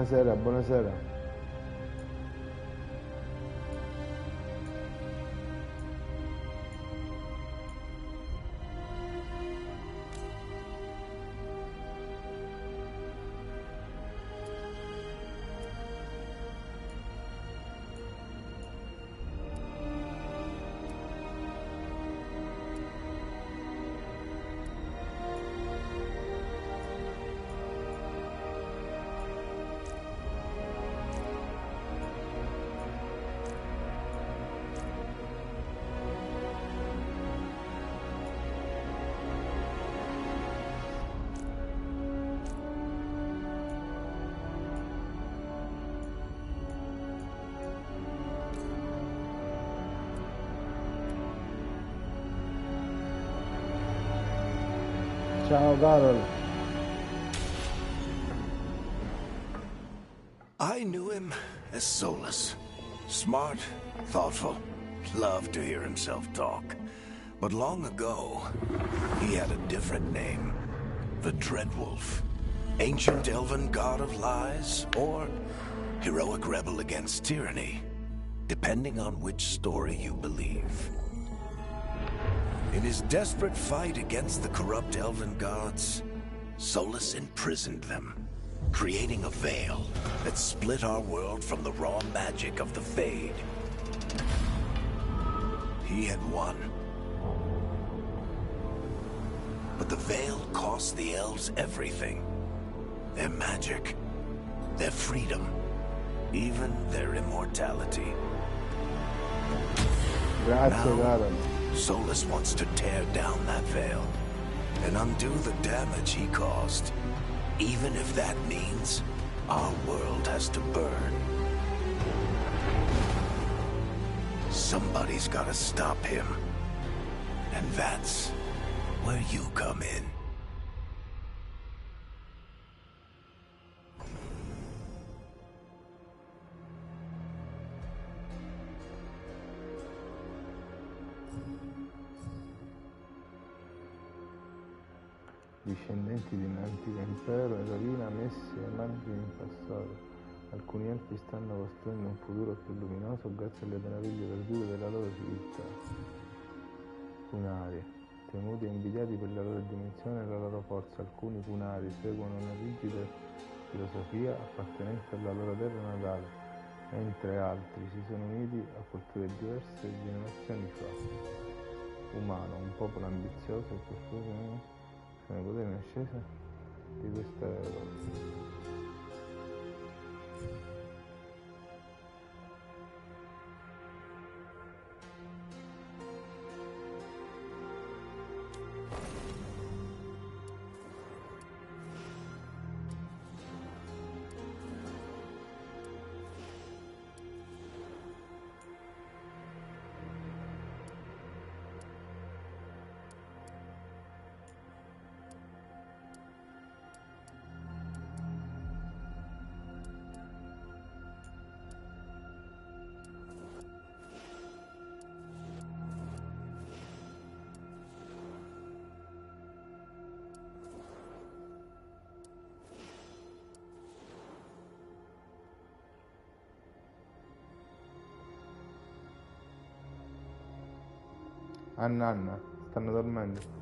Buonasera, buonasera. Ciao Carol. I knew him as Solus. Smart, thoughtful, loved to hear himself talk. But long ago, he had a different name. The Dreadwolf. Ancient elven god of lies, or heroic rebel against tyranny, depending on which story you believe. In his desperate fight against the corrupt elven gods, Solus imprisoned them, creating a veil that split our world from the raw magic of the Fade. He had won. But the veil cost the elves everything. Their magic, their freedom, even their immortality. Grazie, Carol. Solus wants to tear down that veil and undo the damage he caused, even if that means our world has to burn. Somebody's gotta stop him, and that's where you come in. Discendenti di un antico impero e rovina messi ai margini in passato. Alcuni elfi stanno costruendo un futuro più luminoso grazie alle meraviglie perdute della loro civiltà. Punari, temuti e invidiati per la loro dimensione e la loro forza, alcuni punari seguono una rigida filosofia appartenente alla loro terra natale, mentre altri si sono uniti a culture diverse generazioni fa. Umano, un popolo ambizioso e profuso sono i poteri in ascesa di questa Europa. Anna, stanno dormendo.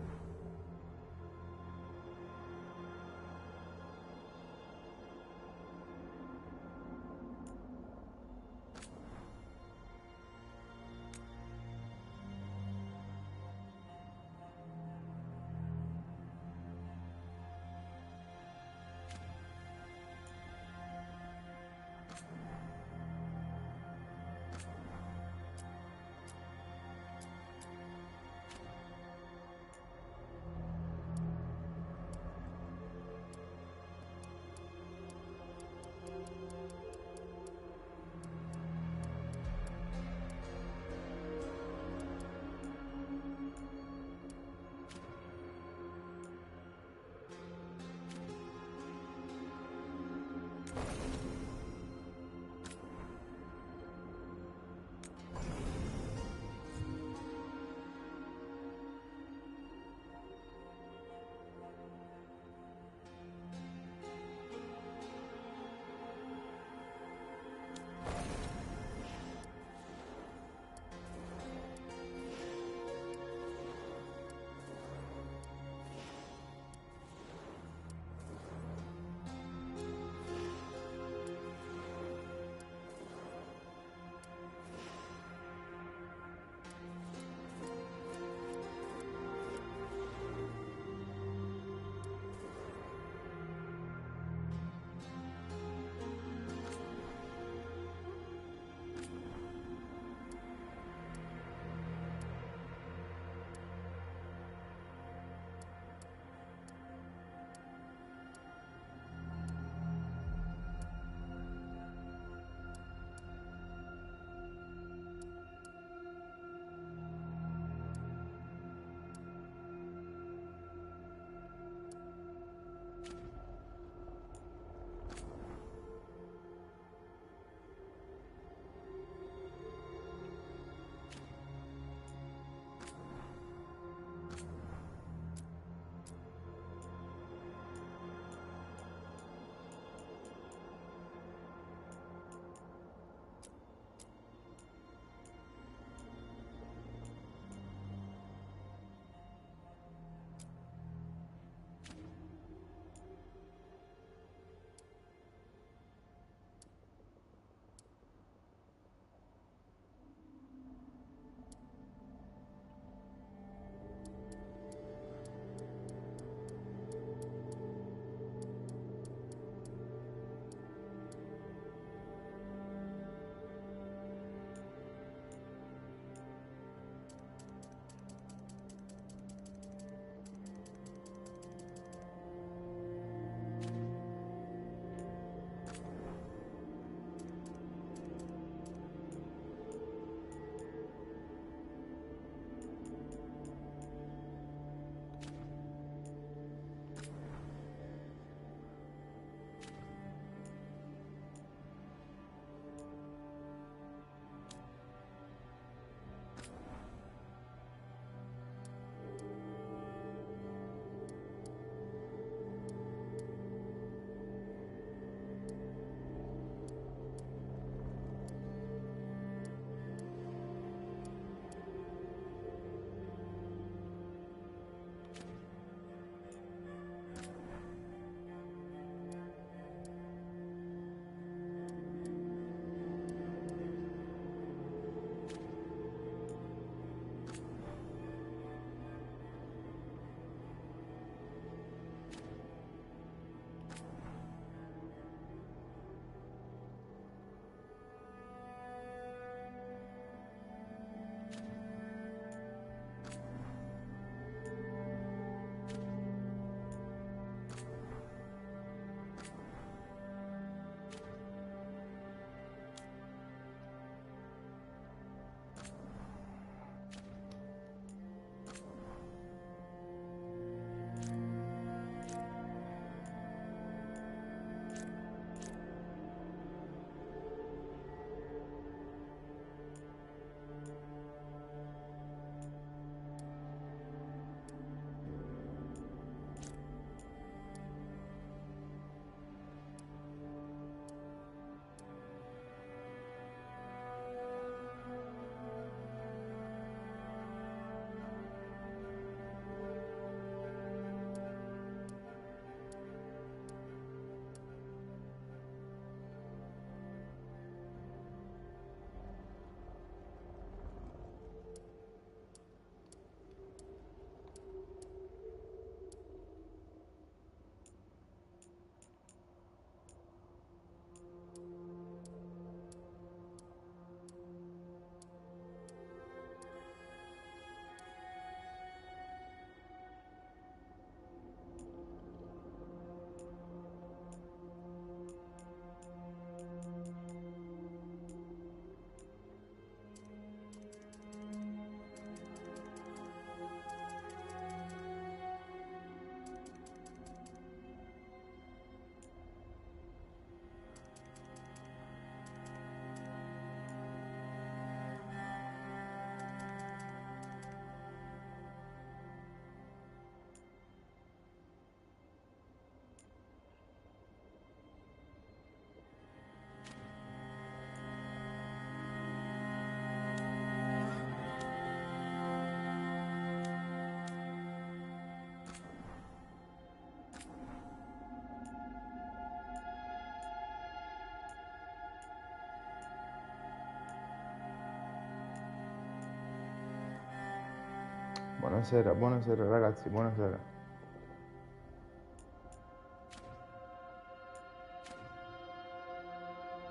Buonasera, buonasera ragazzi, buonasera.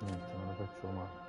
Niente, non lo faccio male.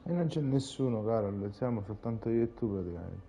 E non c'è nessuno, Carol, siamo soltanto io e tu praticamente.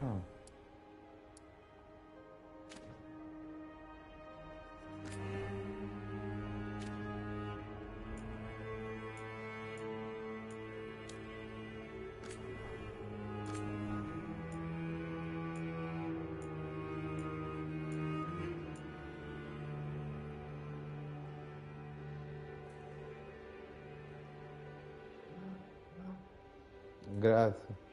No. Grazie.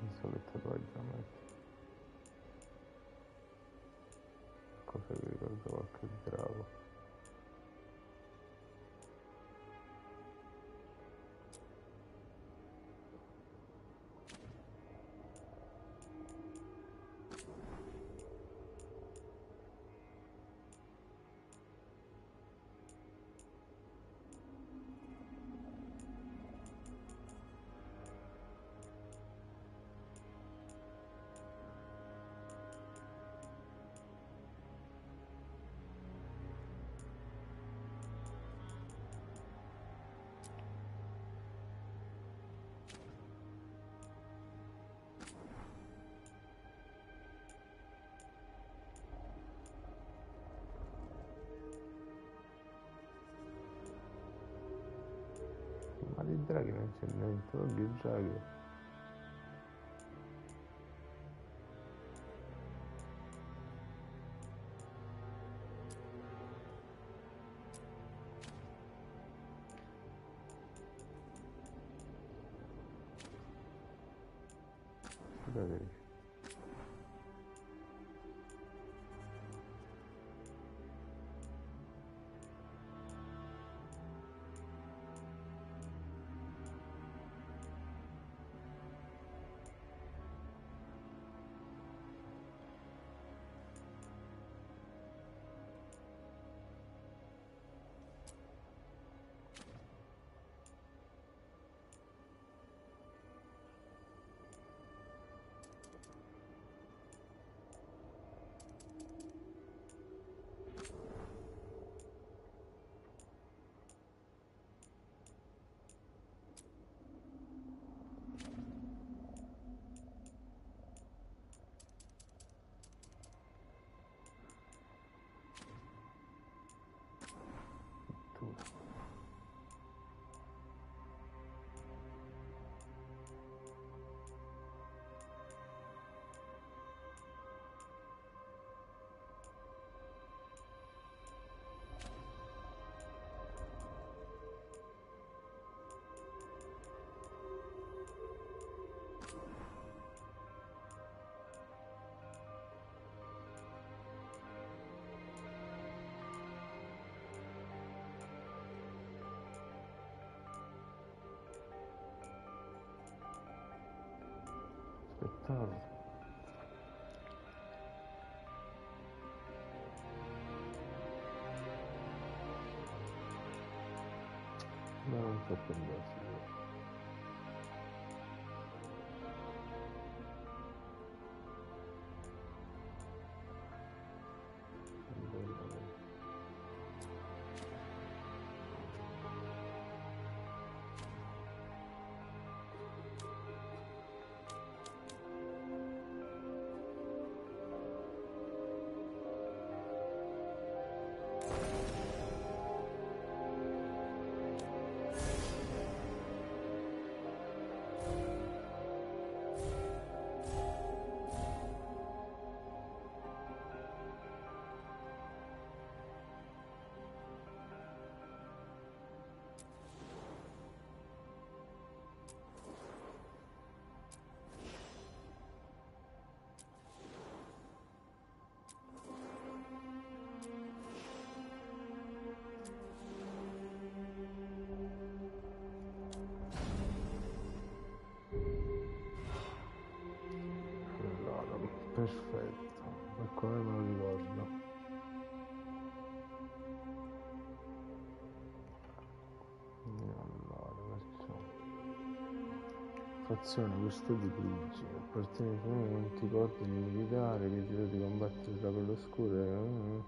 Non so che tatuaggio metti. Cosa che ricordo qualche drago. Ma di draghi non c'è niente, oddio i draghi. Scusate. Aspettavo. Ma non so per me. Perfetto, per come me lo ricordo. Allora, facciamo fazione custodi grigi, appartiene ai monti ordini militari, che di combattere tra quello oscuro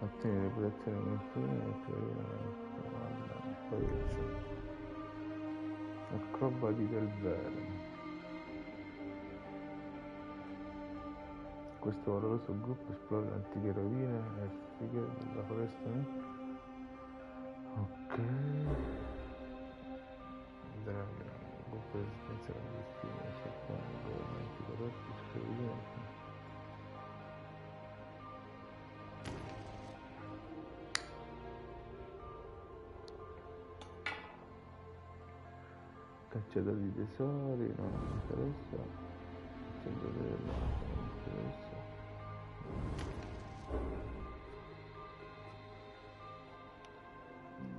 ottenere reputazione poi acrobati del verme. Questo valoroso gruppo esplora le antiche rovine elfiche della foresta. Ok. Il gruppo di resistenza clandestina, cercano governanti corrotti, scriventi. Cacciatori di tesori, no, non mi interessa. Cacciatori del mare, non mi interessa.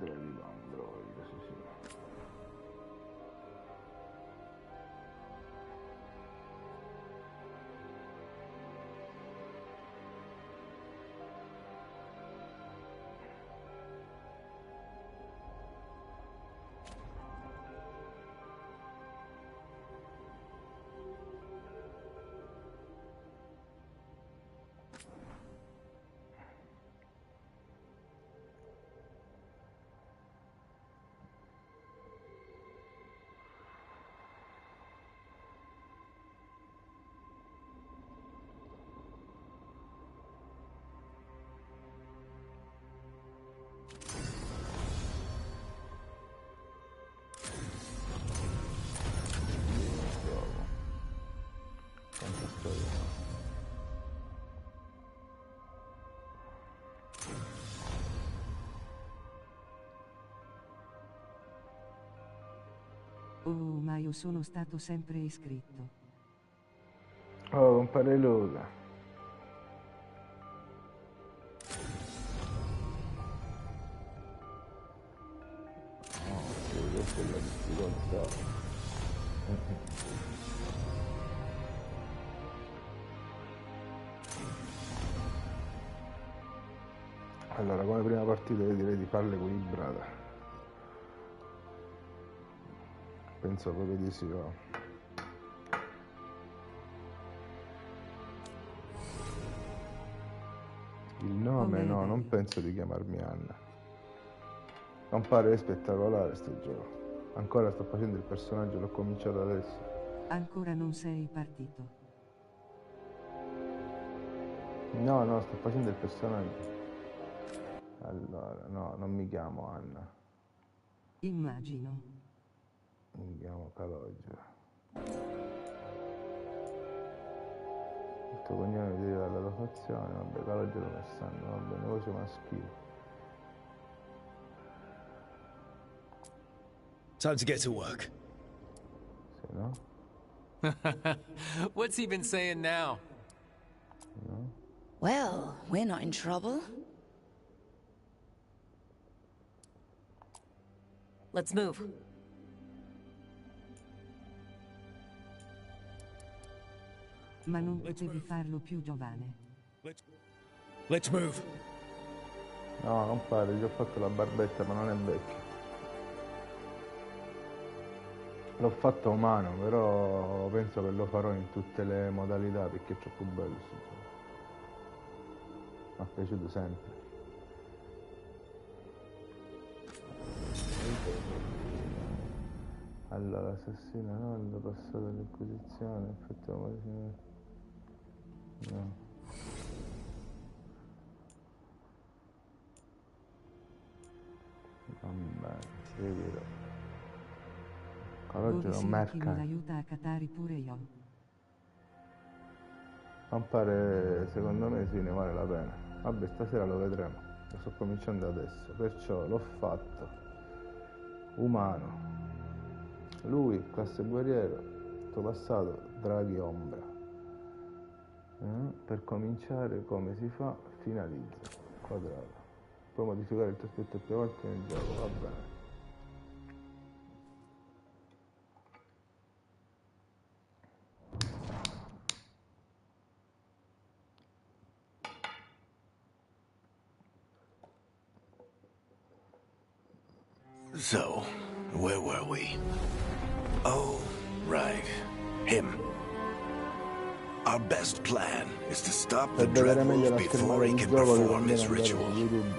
Android, sì sì. Oh, ma io sono stato sempre iscritto. Oh, compare Luca. Oh, sì, questa è la difficoltà. Allora, come prima partita io direi di farla equilibrata. Penso proprio di sì, va. Il nome no, non penso di chiamarmi Anna. Non pare spettacolare sto gioco. Ancora sto facendo il personaggio, l'ho cominciato adesso. Ancora non sei partito. No, no, sto facendo il personaggio. Allora, no, non mi chiamo Anna. Immagino. Mi chiamo Calogero. Il tuo cognome deriva dalla tua fazione, vabbè, Calogero Messano, va bene, voce maschile. Time to get to work. Sì, no? What's he been saying now? No? Well, we're not in trouble. Let's move. Ma non potevi farlo più giovane. Let's move. No, non pare, gli ho fatto la barbetta, ma non è vecchio. L'ho fatto umano, però penso che lo farò in tutte le modalità perché è troppo bello questo gioco. Mi è piaciuto sempre. Allora, assassino no, passato all'inquisizione, effetto no. Va bene, seguirò. Oggi non merca. Mi aiuta a catare pure io. Non pare, secondo me sì, ne vale la pena. Vabbè, stasera lo vedremo. Lo sto cominciando adesso, perciò l'ho fatto. Umano. Lui, classe guerriero, tuo passato, draghi ombra. Per cominciare come si fa? Finalizza. Quadrato. Puoi modificare il tuo aspetto più volte nel gioco, va bene. So, where were we? Oh, right. Him. Our best plan is to stop the Per vedere meglio Dreadwolf la before schermata he di can gioco devo perform andare his su ritual. YouTube.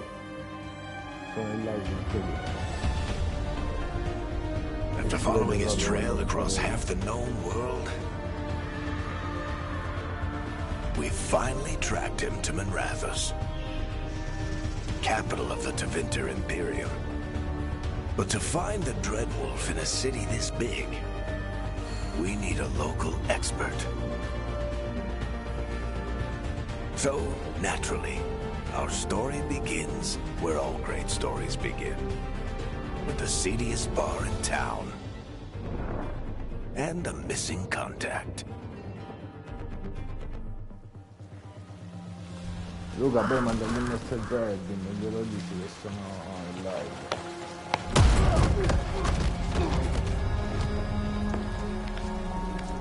Sono in live in video. After following his trail across half the known world, we finally tracked him to Manrathus, capital of the Tevinter Imperium. But to find the Dreadwolf in a city this big, we need a local expert. So, naturally, our story begins where all great stories begin. With the seediest bar in town. And a missing contact. Luca, poi mandami un messaggio a Edwin e glielo dici che sono in live.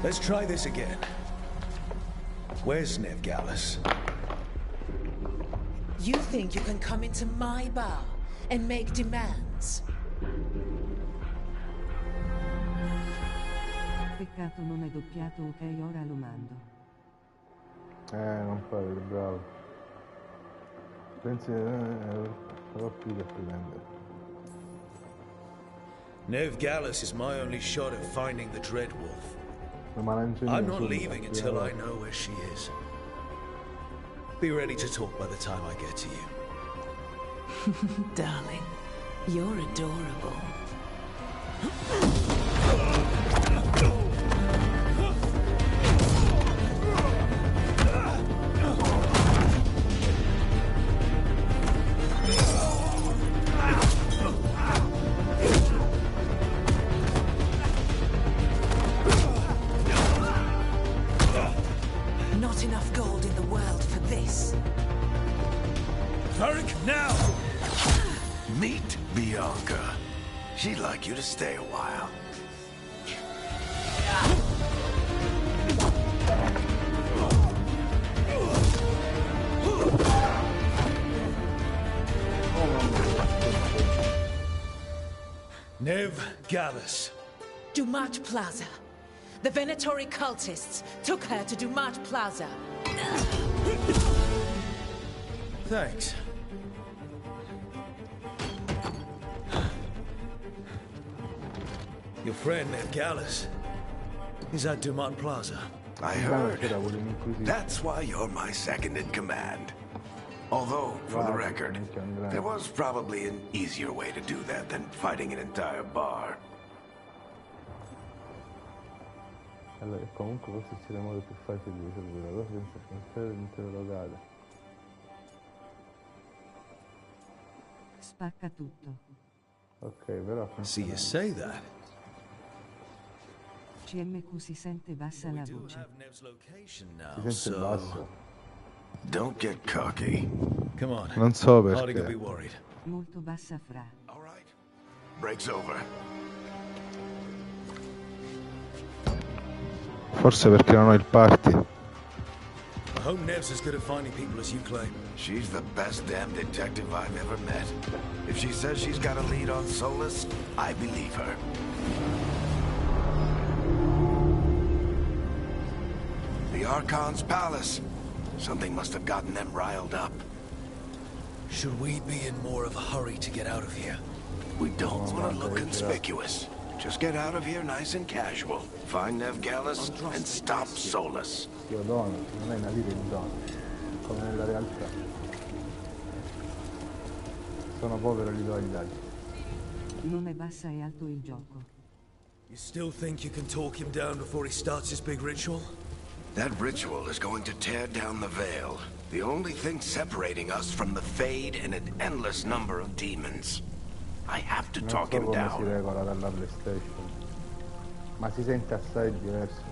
Let's try this again. Where's Nevgallus? You think you can come into my bar and make demands? Peccato non è doppiato, ok, ora lo mando. Non fare il bravo. Pensi però più che prendere. Nevgallus is my only shot at finding the Dreadwolf. Ma I'm not leaving until I know where she is. Be ready to talk by the time I get to you. Darling, you're adorable. Not enough gold in the world for this. Varric, now! Meet Bianca. She'd like you to stay a while. Nevgallus. Dumat Plaza. The Venatori cultists took her to Dumat Plaza. Thanks. Your friend Nevgallus is at Dumont Plaza. I heard. That's why you're my second in command. Although, for the record, there was probably an easier way to do that than fighting an entire bar. Allora, comunque questo c'era modo più facile di risolvere la cosa senza affrontare l'intero locale. Spacca tutto. Ok, però... See you say that. CMQ si sente bassa la We do voce. have Nev's location now, Si sente so basso. Don't get cocky. come on. Non so Hardly gonna be perché. worried. Molto bassa fra. All right. Break's over. Forse perché non ho il party. I hope Nev's as good at finding people as you claim. She's the best damn detective I've ever met. If she says she's got a lead on Solus, I believe her. The Archon's palace. Something must have gotten them riled up. Should we be in more of a hurry to get out of here? We don't want to look conspicuous. Just get out of here nice and casual. Find Nevgallus and stop Solus. Io dono, non è una vita di dono, come nella realtà. Sono povero e gli do agli dati. Non è bassa e alto il gioco. You still think you can talk him down before he starts his big ritual? That ritual is going to tear down the veil. The only thing separating us from the Fade and an endless number of demons. I have to Non talk so him come si down. regola dalla PlayStation, ma si sente assai diverso.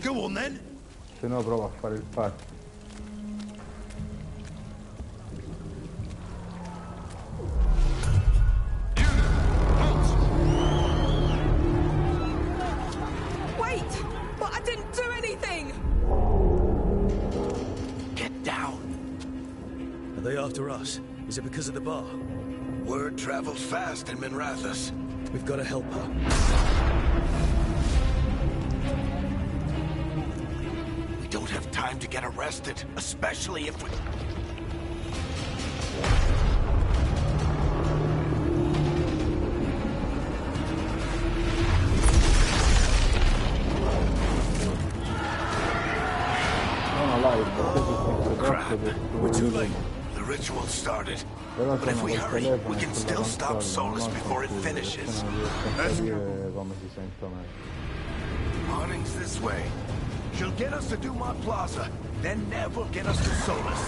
Go on then. Se no provo a fare il party. Wait! But I didn't do anything! Get down. Are they after us? Is it because of the bar? Word travels fast in Minrathous. We've got to help her. We don't have time to get arrested, especially if we... Crap. We're too late. The ritual started. But if we hurry, we can still stop Solus before it finishes. Harding's this way. She'll get us to Dumont Plaza, then Nev will get us to Solus.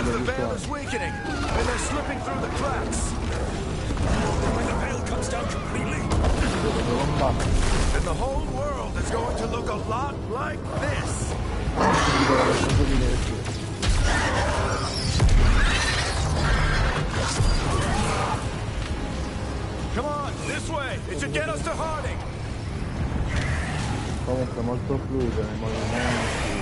The veil is weakening, and they're slipping through the cracks. When the veil comes down completely, then the whole world is going to look a lot like this. Come on, this way. It should get us to Harding. Comunque molto fluido nei movimenti.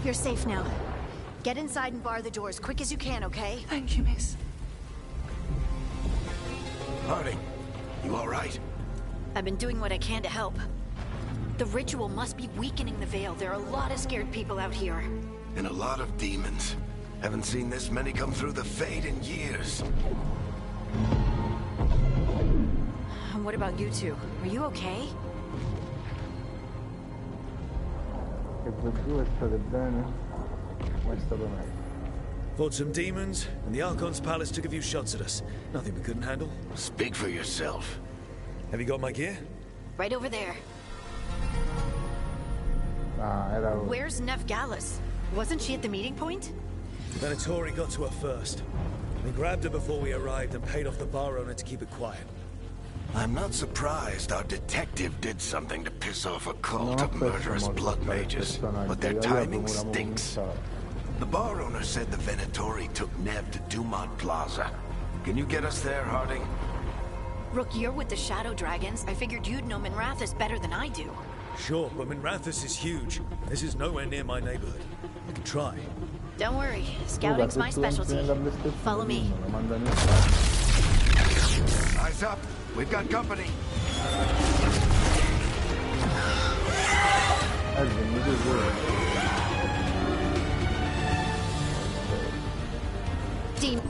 You're safe now. Get inside and bar the door as quick as you can, okay? Thank you, miss. Harding, you all right? I've been doing what I can to help. The ritual must be weakening the veil. There are a lot of scared people out here. And a lot of demons. Haven't seen this many come through the Fade in years. And what about you two? Are you okay? Che per due state bene, ma è stato meglio. fought some demons, and the Archon's palace took a few shots at us. Nothing we couldn't handle. Speak for yourself. Have you got my gear? Right over there. Era... Where's Nev Gallus? Wasn't she at the meeting point? Venatori got to her first. We grabbed her before we arrived and paid off the bar owner to keep it quiet. I'm not surprised our detective did something to piss off a cult of murderous blood mages, but their timing stinks. The bar owner said the Venatori took Nev to Dumont Plaza. Can you get us there, Harding? Rook, you're with the Shadow Dragons. I figured you'd know Minrathous better than I do. Sure, but Minrathous is huge. This is nowhere near my neighborhood. I can try. Don't worry. Scouting's my specialty. Follow me. Eyes up. We've got company. Demons.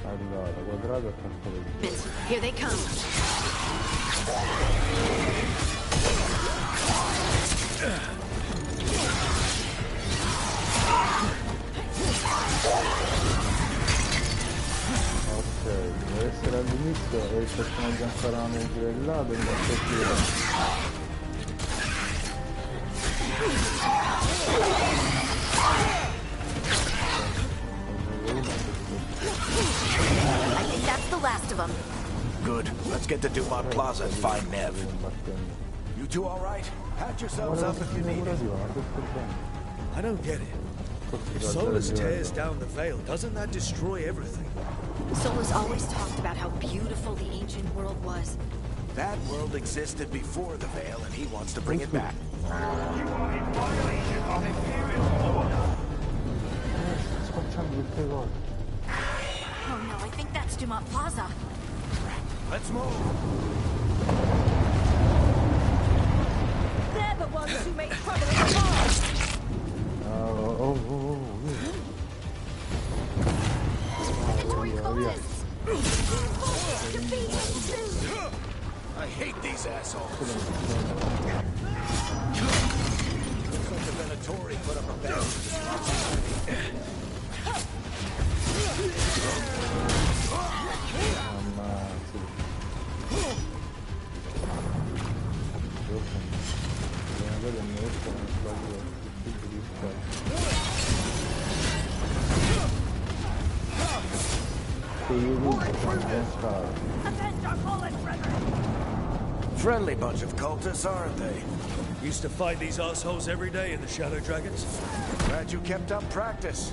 Allora, quadrato e calcolo. Here they come. Ok, deve essere all'inizio e il personaggio ancora non è livellato, mi I think that's the last of them. Good. Let's get to Dumont Plaza and find Nev. You two all right? Patch yourselves up if you need it. I don't get it. If Solus tears down the veil, doesn't that destroy everything? Solus always talked about how beautiful the ancient world was. That world existed before the veil, and he wants to bring it back. Oh no, I think that's Dumont Plaza. Let's move. They're the ones who make trouble in the bar. I hate these assholes. Looks like the Venatori put up a battle. Friendly bunch of cultists, aren't they? Used to fight these assholes every day in the Shadow Dragons. Glad you kept up practice.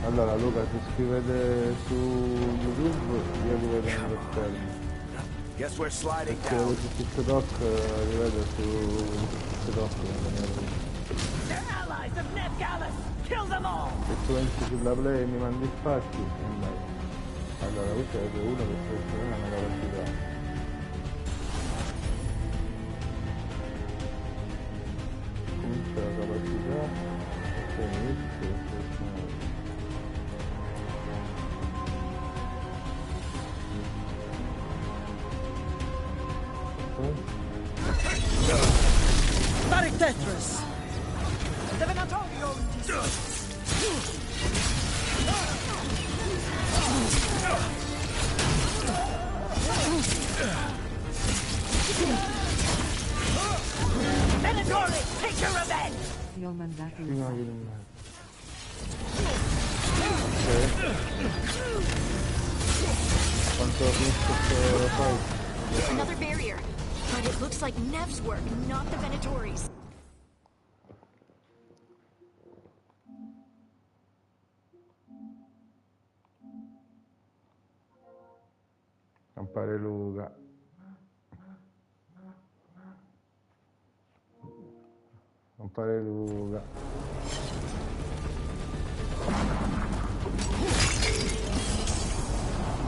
Allora Luca, se scrivete su YouTube io li vedo nello schermo. Guess we're sliding Se down. scrivete su TikTok li vedo su TikTok. Se tu entri sulla play e mi mandi spazi, è meglio. Allora questo è uno che sta facendo una capacità. Comincia la capacità e poi inizia la selezione. Barik Tetris! Ti ho mandato il Prima file. che non quanto finisco fai? Another barrier. But it looks like Nev's work, not the Venatori's. Compare Luca. Compare Luca.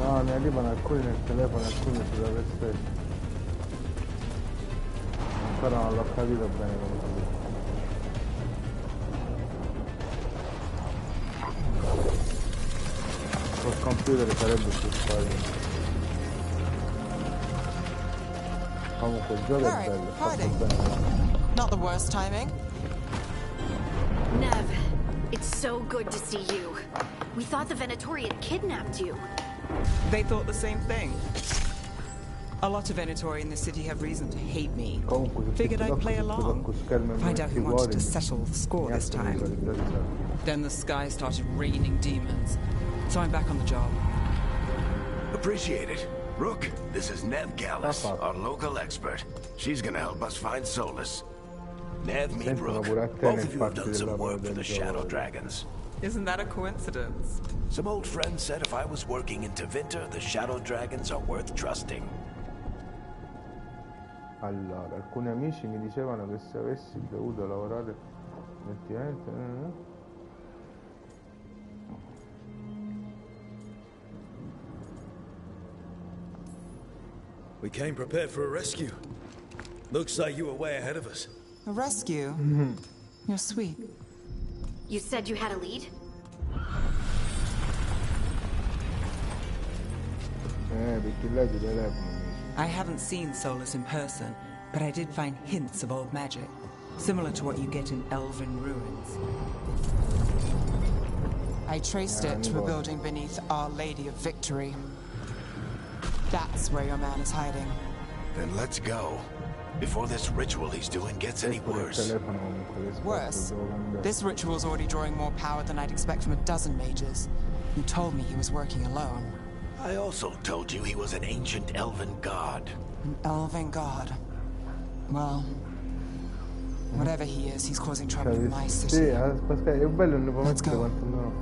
No, ne arrivano alcuni nel telefono e alcuni sulla PlayStation. Ancora non l'ho capito bene come si dice. Col computer sarebbe più facile. Comunque il gioco è bello, è fatto bene. Not the worst timing. Nev, it's so good to see you. We thought the Venatori had kidnapped you. They thought the same thing. A lot of Venatori in the city have reason to hate me. Comunque, su Figured I'd TikTok play tutto along. con schermo e Find out who wanted cuori, to settle the score this niente di time. visualizzazione. Then the sky started raining demons. So I'm back on the job. Appreciate it. Rook, this is Nev Gallus, Papa. our local expert. She's gonna help us find Solus. Nev, meet Sentono Rook. pure a te Both nel of you have fatto done del some lavoro work for del the gioco. Shadow Dragons. Isn't that a coincidence? Some old friend said if I was working in Tevinter, the Shadow Dragons are worth trusting. Allora, alcuni amici mi dicevano che se avessi dovuto lavorare effettivamente... We came prepared for a rescue. Looks like you were way ahead of us. A rescue? You're sweet. You said you had a lead? perché lei ti telefono. I haven't seen Solus in person, but I did find hints of old magic, similar to what you get in elven ruins. I traced it to a building beneath Our Lady of Victory. That's where your man is hiding. Then let's go. Before this ritual he's doing gets any worse. Worse? This ritual's already drawing more power than I'd expect from a dozen mages. You told me he was working alone. I also told you he was an ancient elven god. An elven god. Well, whatever he is, he's causing trouble in my Sì, city. aspetta, è bello, non può Let's mettere go. quanto no.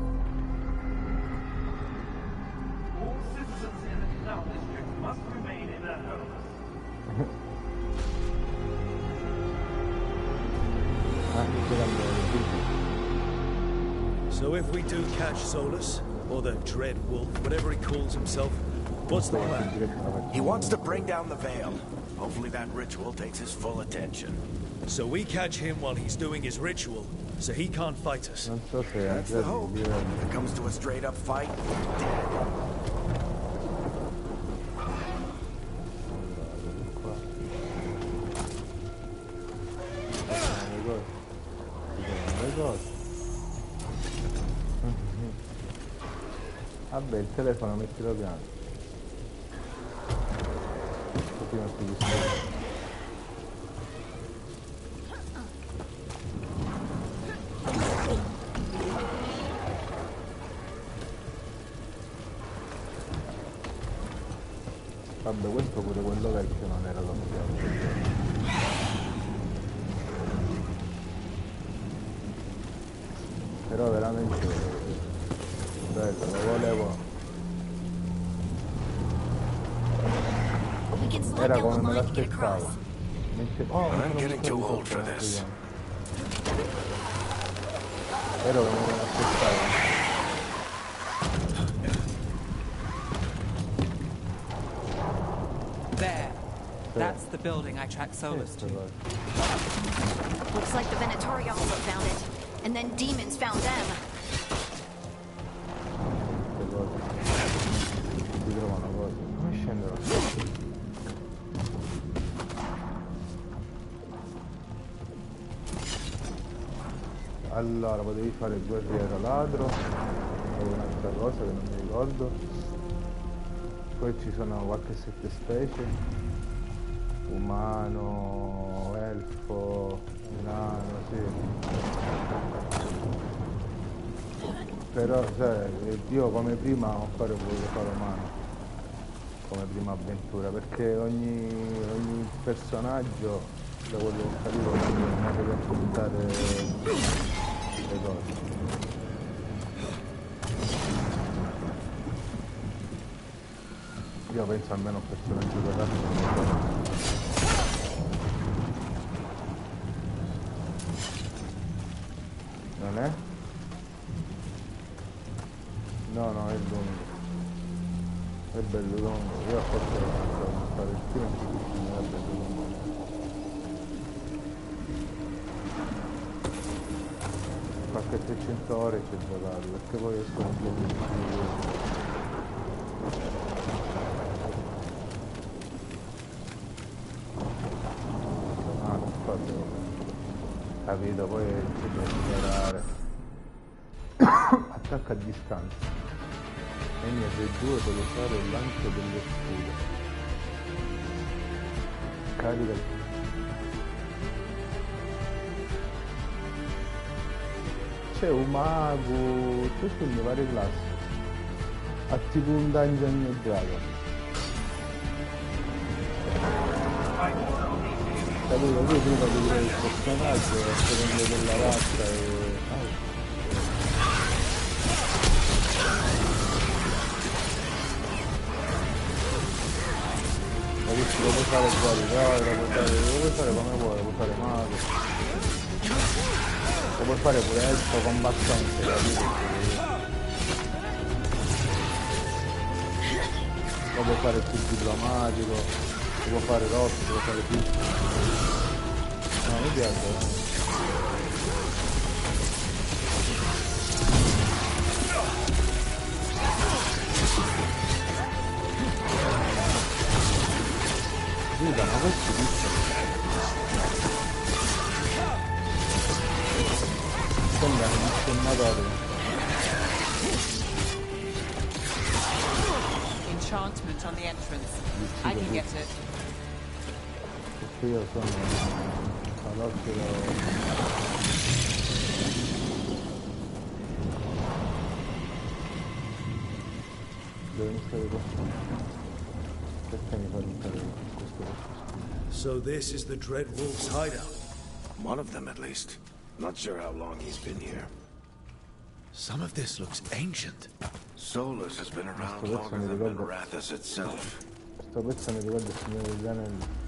So if we do catch Solus, or the Dread Wolf, whatever he calls himself, what's the plan? He wants to bring down the veil. Hopefully that ritual takes his full attention. So we catch him while he's doing his ritual, so he can't fight us. Non so se That's the hope. If it comes to a straight-up fight, we're dead. Vabbè, il telefono mettilo piano. prima si distrugge. Vabbè, questo pure quello vecchio non era doppiato. Però veramente bello, lo volevo. Era come me l'aspettavo. I'm getting too old for this. Era come me l'aspettavo. There. That's the building I tracked Solus to. Looks like the Venatori also found it. And then demons found them. Si trovano cose. Come scendono? Allora, potevi fare il guerriero ladro o un'altra cosa che non mi ricordo. Poi ci sono qualche sette specie: umano, elfo, nano, sì. Però cioè, io come prima ho voluto fare umano come prima avventura, perché ogni personaggio, da quello che ho capito, ha un modo di affrontare le cose. Io penso almeno a un personaggio da razza. Non è? No, è lungo. È bello lungo. Io a forse devo fare il primo è bello lungo. Qualche 300 ore c'è giocato, perché poi escono un po' di capito, poi ci devo sperare. Attacca a distanza. Segna R2 per usare il lancio dello scudo. Carica il... C'è un mago, tutto in varie classi. Ha tipo un Dungeon e Dragon. Capito, lui prima di vedere il personaggio a seconda della razza e... Capisci, lo puoi fare fuori, lo puoi fare come vuoi, lo puoi fare mago. Lo puoi fare pure elfo combattente, capito? Lo puoi fare più diplomatico, lo puoi fare rosso, lo puoi fare più... No, mi piace, Guida, ma questo dice? Sembra un missionatorio. Enchantment on the entrance. I can get it. Perché io sono all'occhio dove mi stai questo? Perché mi fa entrare questo posto? So this is the Dread Wolf's hideout. One of them, at least. Not sure how long he's been here. Some of this looks ancient. Solus has been around longer than Rathas itself. Questo pezzo mi ricorda il Signore degli Anelli.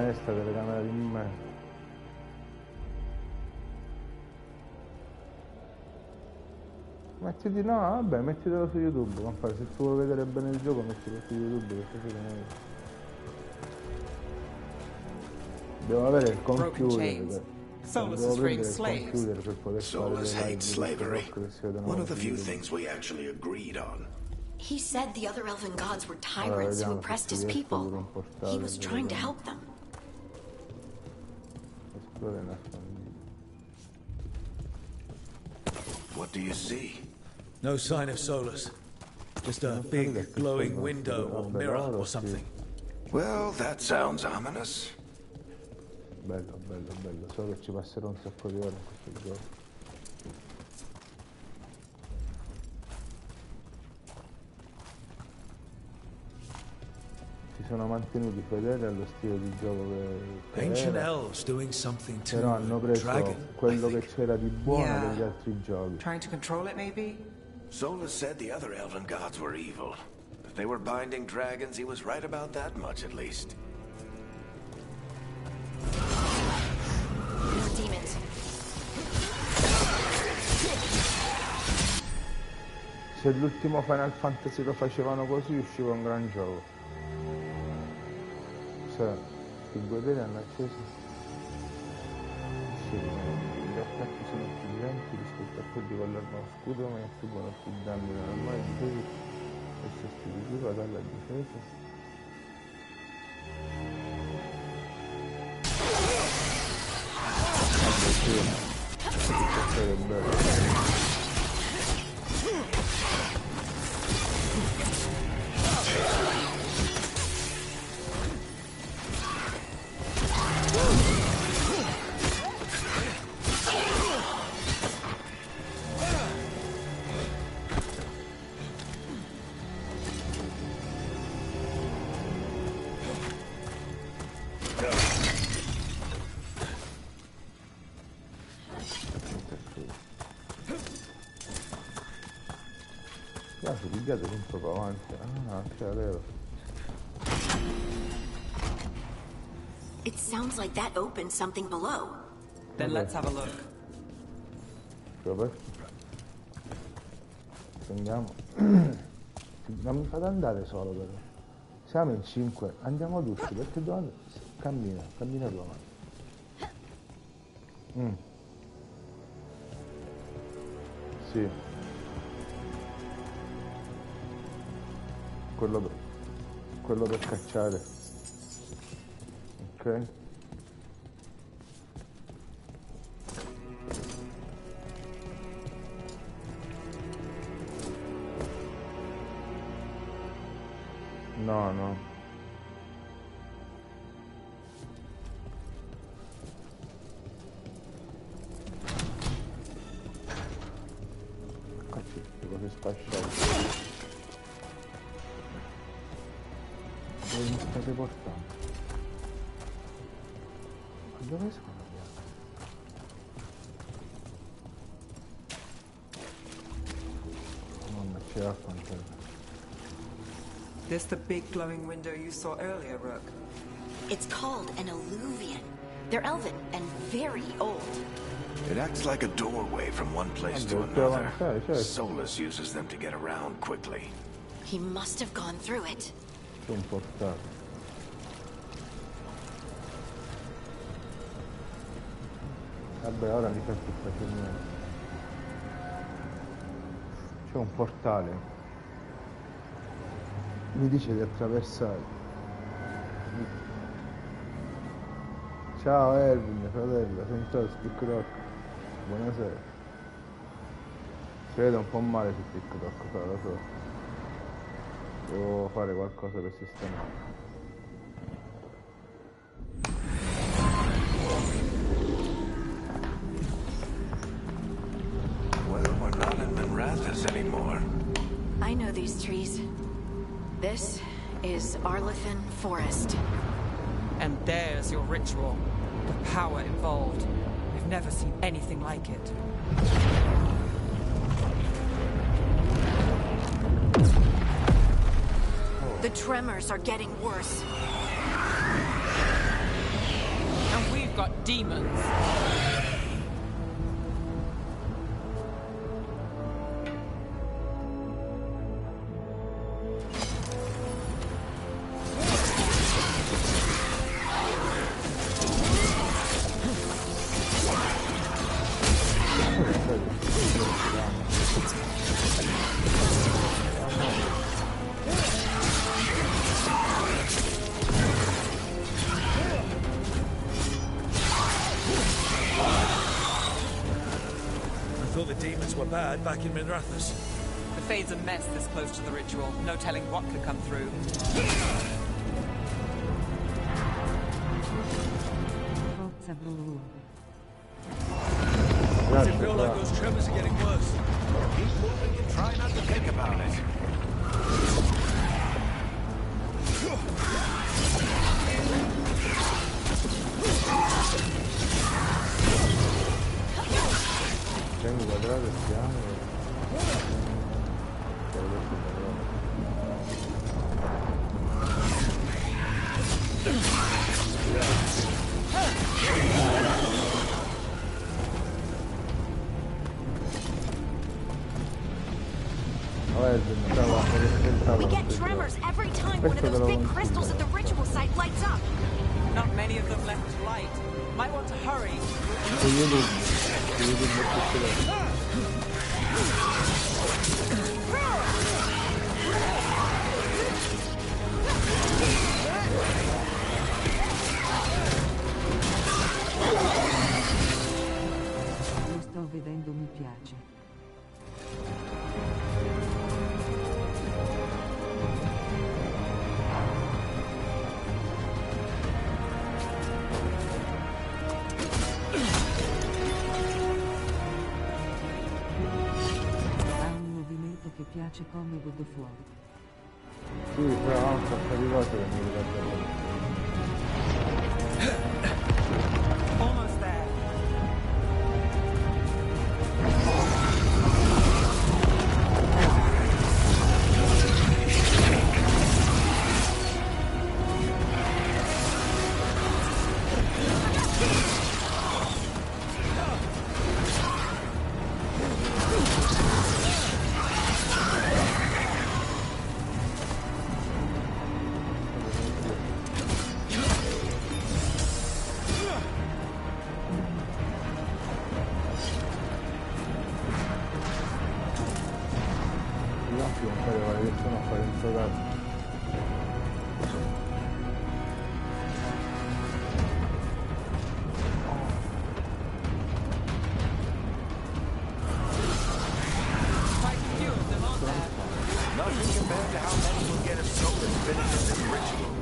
Questa telecamera di me. Mettiti, no, vabbè, mettitelo su YouTube, compare. Se tu vuoi vedere bene il gioco, mettilo su YouTube, perché così non... Devo avere il computer. Solus hates slavery. One of the few things we actually agreed on. He said the other elven gods were tyrants who oppressed his people. He was trying to help them. solo nascondibile. What do you see? No sign of Solus. Just a big glowing window or mirror or something. Well, that sounds ominous. Bello, bello, bello. So che ci passerò un sacco di ore in questo gioco. Si sono mantenuti fedeli allo stile di gioco che Ancient era, elves doing something to però hanno preso dragon, quello I che think. c'era di buono Yeah. degli altri giochi. Trying to control it, maybe? Solus said the other elven gods were evil. If they were binding dragons, he was right about that much at least. More demons. Se l'ultimo Final Fantasy lo facevano così, usciva un gran gioco. Cioè, i poteri hanno acceso. Gli attacchi sono più lenti rispetto a quelli con l'arma scudo, ma infliggono più danni da normali difesi e sostitutiva dalla difesa. Questo è bello. Si pigliate un po' avanti. Ah, c'è vero. It sounds like that opened something below. Then let's have a look. Dove? Andiamo. Non mi fate andare solo però. Siamo in 5, andiamo tutti, perché dove? Cammina tu avanti. Sì. Quello per cacciare. Ok. No. Eccoci, cose sfasciate. Dove mi state portando? Ma dove sono? Mamma, c'è acqua in terra. This the big glowing window you saw earlier, Rook? It's called an alluvian. They're elven and very old. It acts like a doorway from one place to another. Solus uses them to get around quickly. He must have gone through it. C'è un portale. Vabbè, ora mi fa più facilmente. C'è un portale. Mi dice di attraversare. Ciao Elvin, fratello, sento TikTok. Buonasera. Si vede un po' male su TikTok, però lo so. Devo fare qualcosa per sistemare. Well, we're not in Manrathas anymore. I know these trees. This is Arlethan Forest. And there's your ritual. The power involved. We've never seen anything like it. The tremors are getting worse. And we've got demons. thought the demons were bad back in Minrathous. The Fade's a mess this close to the ritual. No telling what could come through. Forza blu. Does it feel like those tremors are getting worse? Keep moving and try not to think about it. Tengo quadrato e piano. We get tremors every time one of those big crystals at the ritual site lights up. Not many of them left to light. Might want to hurry. Lo sto vedendo, mi piace. Che piace come vedo fuori. Sì, però ha un sacco di cose che mi ricordano. Almost there. Nothing compared to how many will get a Solus finished this ritual.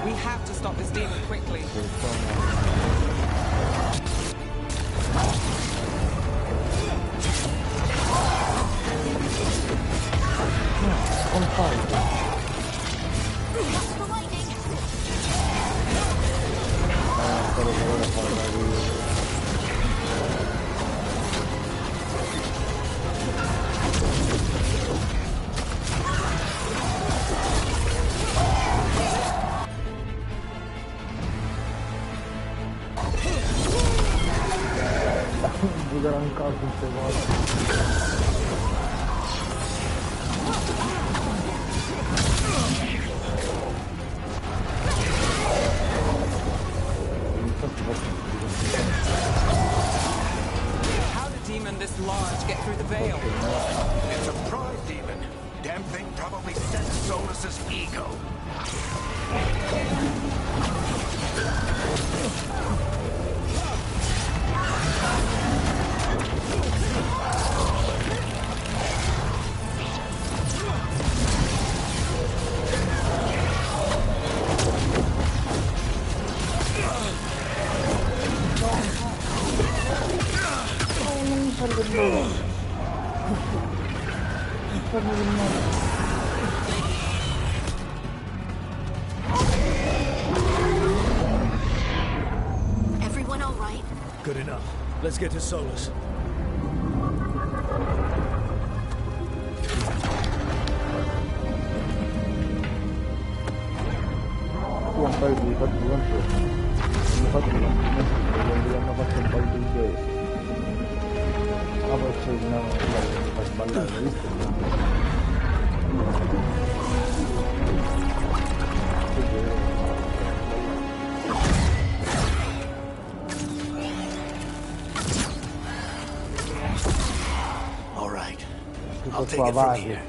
We have to stop this demon quickly. Bucherà un caso in queste cose. How did a demon this large get through the veil? It's a pride demon. Damn thing probably set Solus's ego. Everyone all right? Good enough. Let's get to Solus. Tu un paio di fatti quanto fatto i complimenti quando gli hanno fatto un po' di game. Ma poi c'è il nano che mi fa sballare, l'hai visto? All right. I'll take it from here.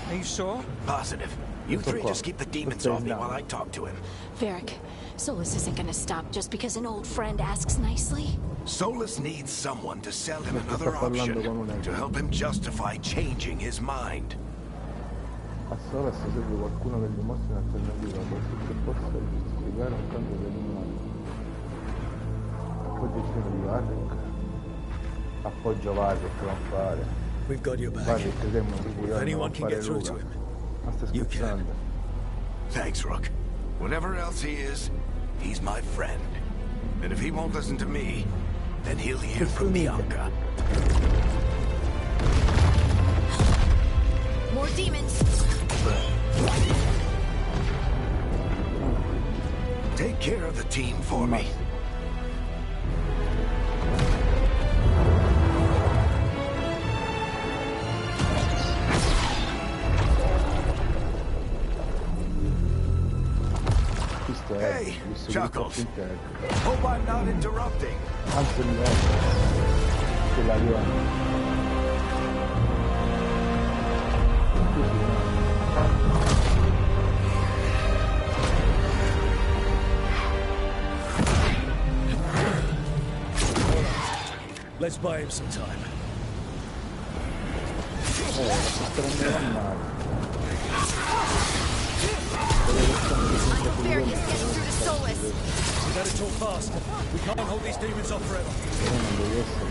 Are you sure? Positive. You three just keep the demons off me while I talk to him. Varric, Solus isn't gonna stop just because an old friend asks nicely. Solus needs someone to sell him another option, to help him justify changing his mind. A Solus serve qualcuno che gli mostri un'alternativa, così che possa giustificare un cambio dell'umano. Appoggiazione di Varric. Appoggio Varric, non fare. We've got your back. Varric che If anyone can get through to him, ma sta you can. scherzando. Thanks, Rook. Whatever else he is, he's my friend. And if he won't listen to me, then he'll hear from Bianca. More demons! Take care of the team for me. Hey, Chuckles. Hope I'm not interrupting. Anzi, no. Ce l'abbiamo. Let's buy him some time. Sto prendendo male. Varric is getting through to Solus. We better talk fast. We can't hold these demons off forever. Non devi essere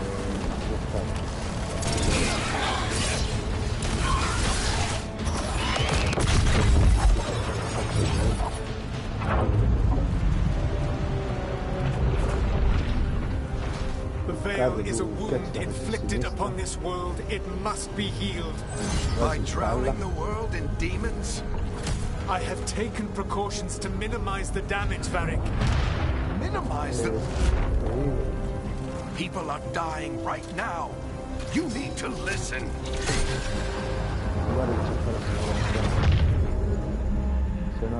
The veil is a wound inflicted upon this world. It must be healed. By drowning the world in demons? I have taken precautions to minimize the damage, Varric. Minimize them? People are dying right now. You need to listen.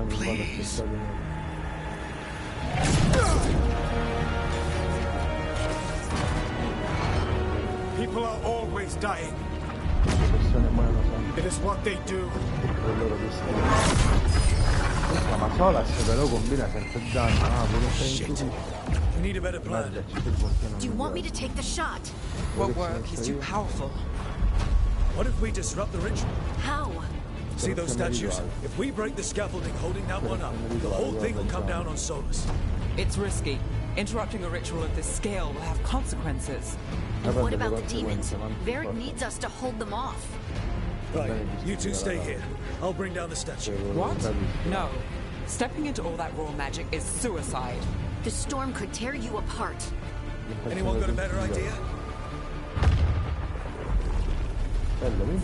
Please. People are always dying. It is what they do. Ma Solus però combina sempre danno, Shit. We need a better plan. Do you want me to take the shot? Won't work. He's too powerful. What if we disrupt the ritual? How? See those statues? If we break the scaffolding holding that one up, the whole thing will come down on Solus. It's risky. Interrupting a ritual of this scale will have consequences. What about the demons? Varric needs us to hold them off. Right, you two stay here. I'll bring down the statue. What? No. Stepping into all that raw magic is suicide. The storm could tear you apart. Anyone got a better idea?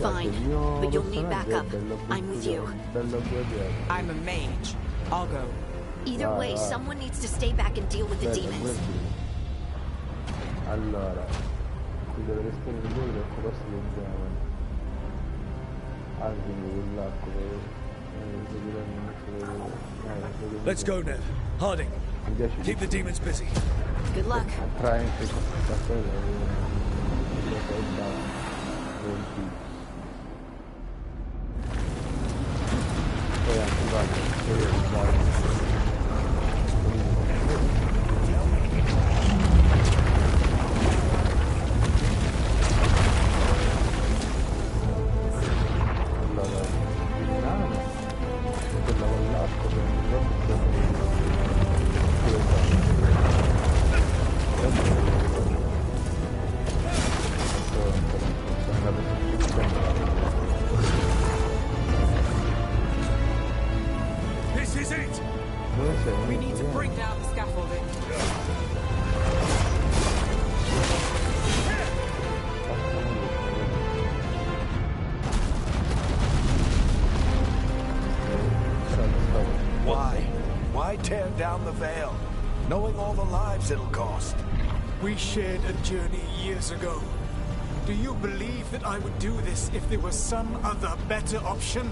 Fine, but you'll need backup. I'm with you. I'm a mage. I'll go. Either way, someone needs to stay back and deal with the demons. Allora, qui dovreste vedere le cose del genere. Let's go, Ned. Harding, keep the demons busy. Good luck. This is it! We need to bring down the scaffolding. Why tear down the veil, knowing all the lives it'll cost. We shared a journey years ago. Do you believe that I would do this if there was some other better option?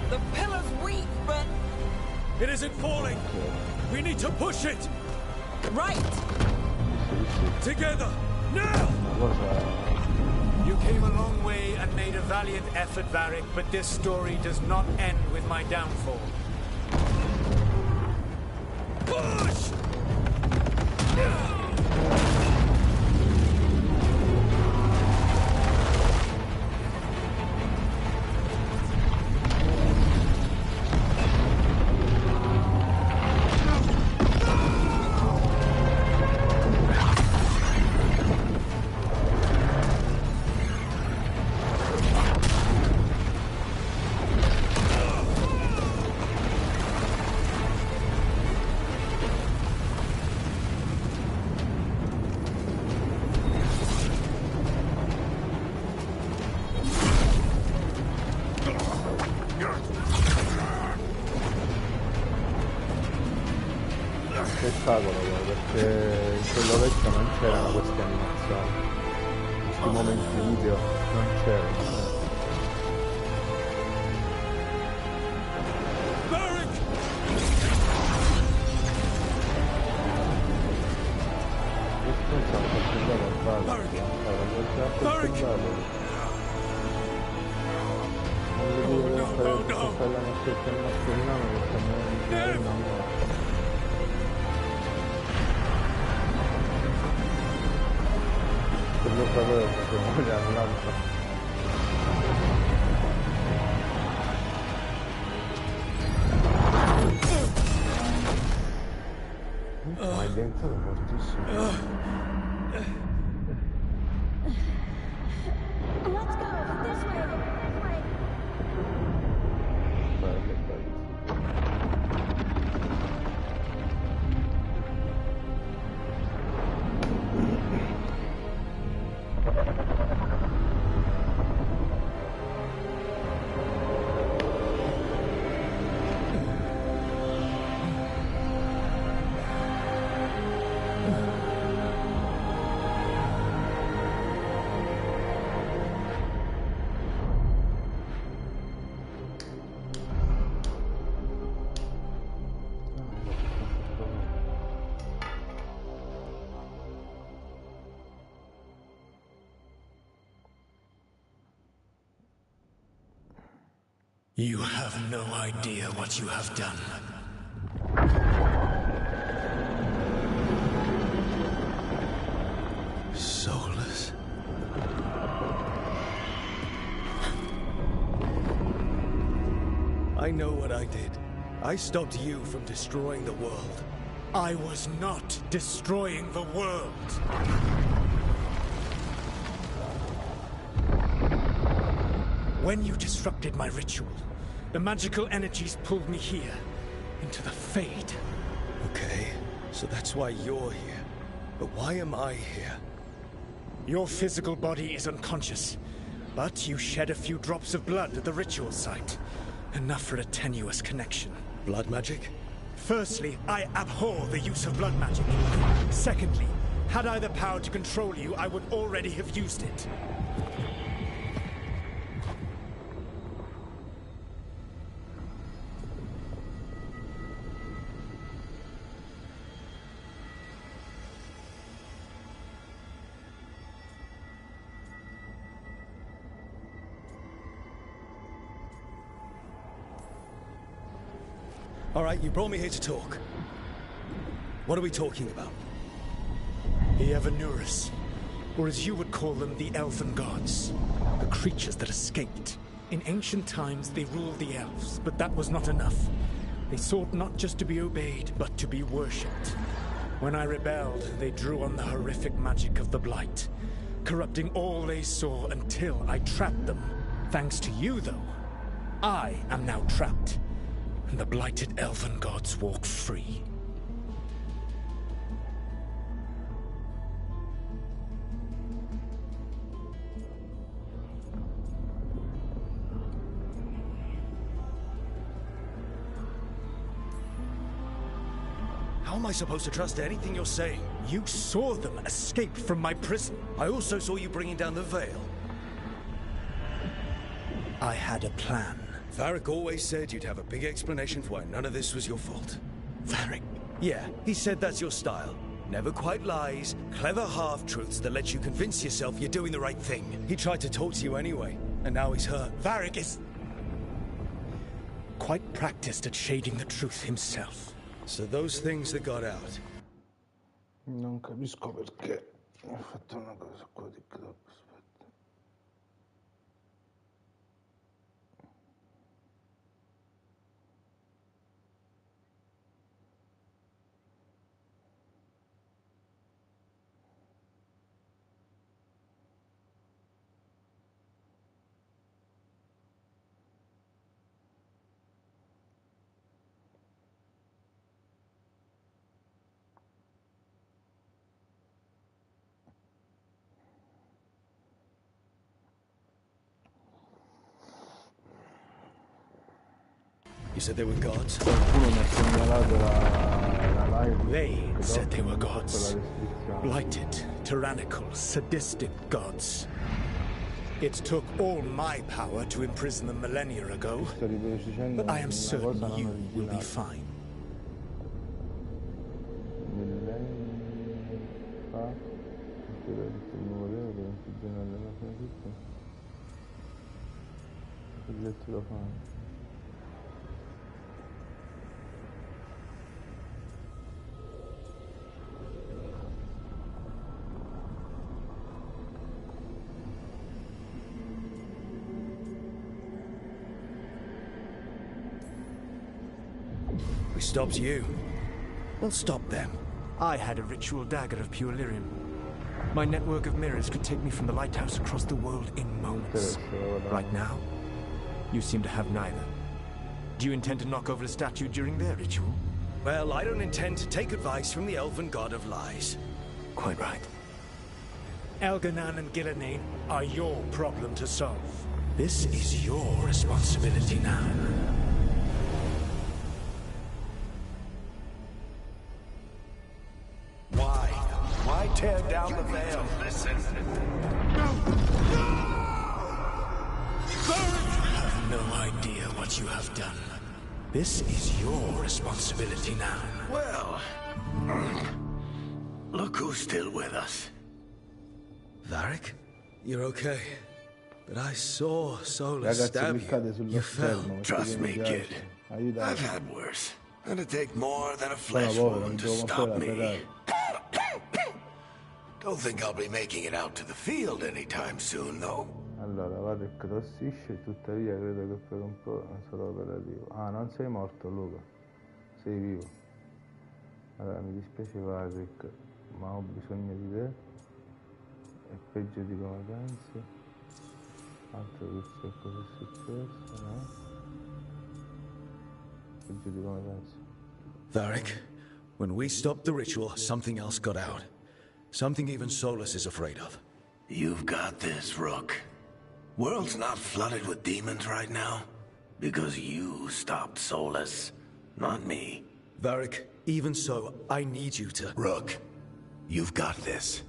The pillar's weak, but... It isn't falling! We need to push it! Right! Together! Now! You came a long way and made a valiant effort, Varric, but this story does not end with my downfall. Push! Spettacolo, perché in quello vecchio non c'erano queste animazioni, questi momenti video non c'erano. Non so, ho concentrato al ballo, non le dico che fai la maschetta al mascherino perché non lo sapevo che vogliamo l'altro. Ma è diventato fortissimo. Let's go this way. Bello, bello. You have no idea what you have done. Soulless. I know what I did. I stopped you from destroying the world. I was not destroying the world. When you disrupted my ritual, the magical energies pulled me here, into the Fade. Okay, so that's why you're here. But why am I here? Your physical body is unconscious, but you shed a few drops of blood at the ritual site. Enough for a tenuous connection. Blood magic? Firstly, I abhor the use of blood magic. Secondly, had I the power to control you, I would already have used it. All right, you brought me here to talk. What are we talking about? The Evanurus, or as you would call them, the Elven Gods. The creatures that escaped. In ancient times, they ruled the elves, but that was not enough. They sought not just to be obeyed, but to be worshipped. When I rebelled, they drew on the horrific magic of the Blight, corrupting all they saw until I trapped them. Thanks to you, though, I am now trapped. And the blighted elven gods walk free. How am I supposed to trust anything you're saying? You saw them escape from my prison. I also saw you bringing down the veil. I had a plan. Varric always said you'd have a big explanation for why none of this was your fault. Varric? Yeah, he said that's your style. Never quite lies, clever half-truths that let you convince yourself you're doing the right thing. He tried to talk to you anyway, and now he's hurt. Varric is quite practiced at shading the truth himself. So those things that got out. Non capisco perché ho fatto una cosa qua di dopo, aspetta. You said they were gods? Qualcuno mi ha segnalato la live. They said they were gods. Blighted, tyrannical, sadistic gods. It took all my power to imprison them millennia ago, but I am certain you will be fine. We stopped you. We'll stop them. I had a ritual dagger of pure lyrium. My network of mirrors could take me from the lighthouse across the world in moments. Right now, you seem to have neither. Do you intend to knock over the statue during their ritual? Well, I don't intend to take advice from the elven god of lies. Quite right. Elganan and Gillenane are your problem to solve. This is your responsibility now. Why tear down the veil? Listen. You have no idea what you have done. This is your responsibility now. Well, look who's still with us. Varric? You're okay. But I saw Solus stab you. You fell. Trust me, kid. I've had worse. It'd take more than a flesh wound to stop me. Don't think I'll be making it out to the field anytime soon, though. Allora, Varric tossisce, tuttavia credo che per un po' non sarò operativo. Ah, non sei morto, Luca. Sei vivo. Allora, mi dispiace Varric, ma ho bisogno di te. È peggio di come pensi. Altro che se cosa è successo, no? Peggio di come pensi. Varric, when we stopped the ritual, something else got out. Something even Solus is afraid of. You've got this, Rook. World's not flooded with demons right now. Because you stopped Solus, not me. Varric, even so, I need you to... Rook, you've got this.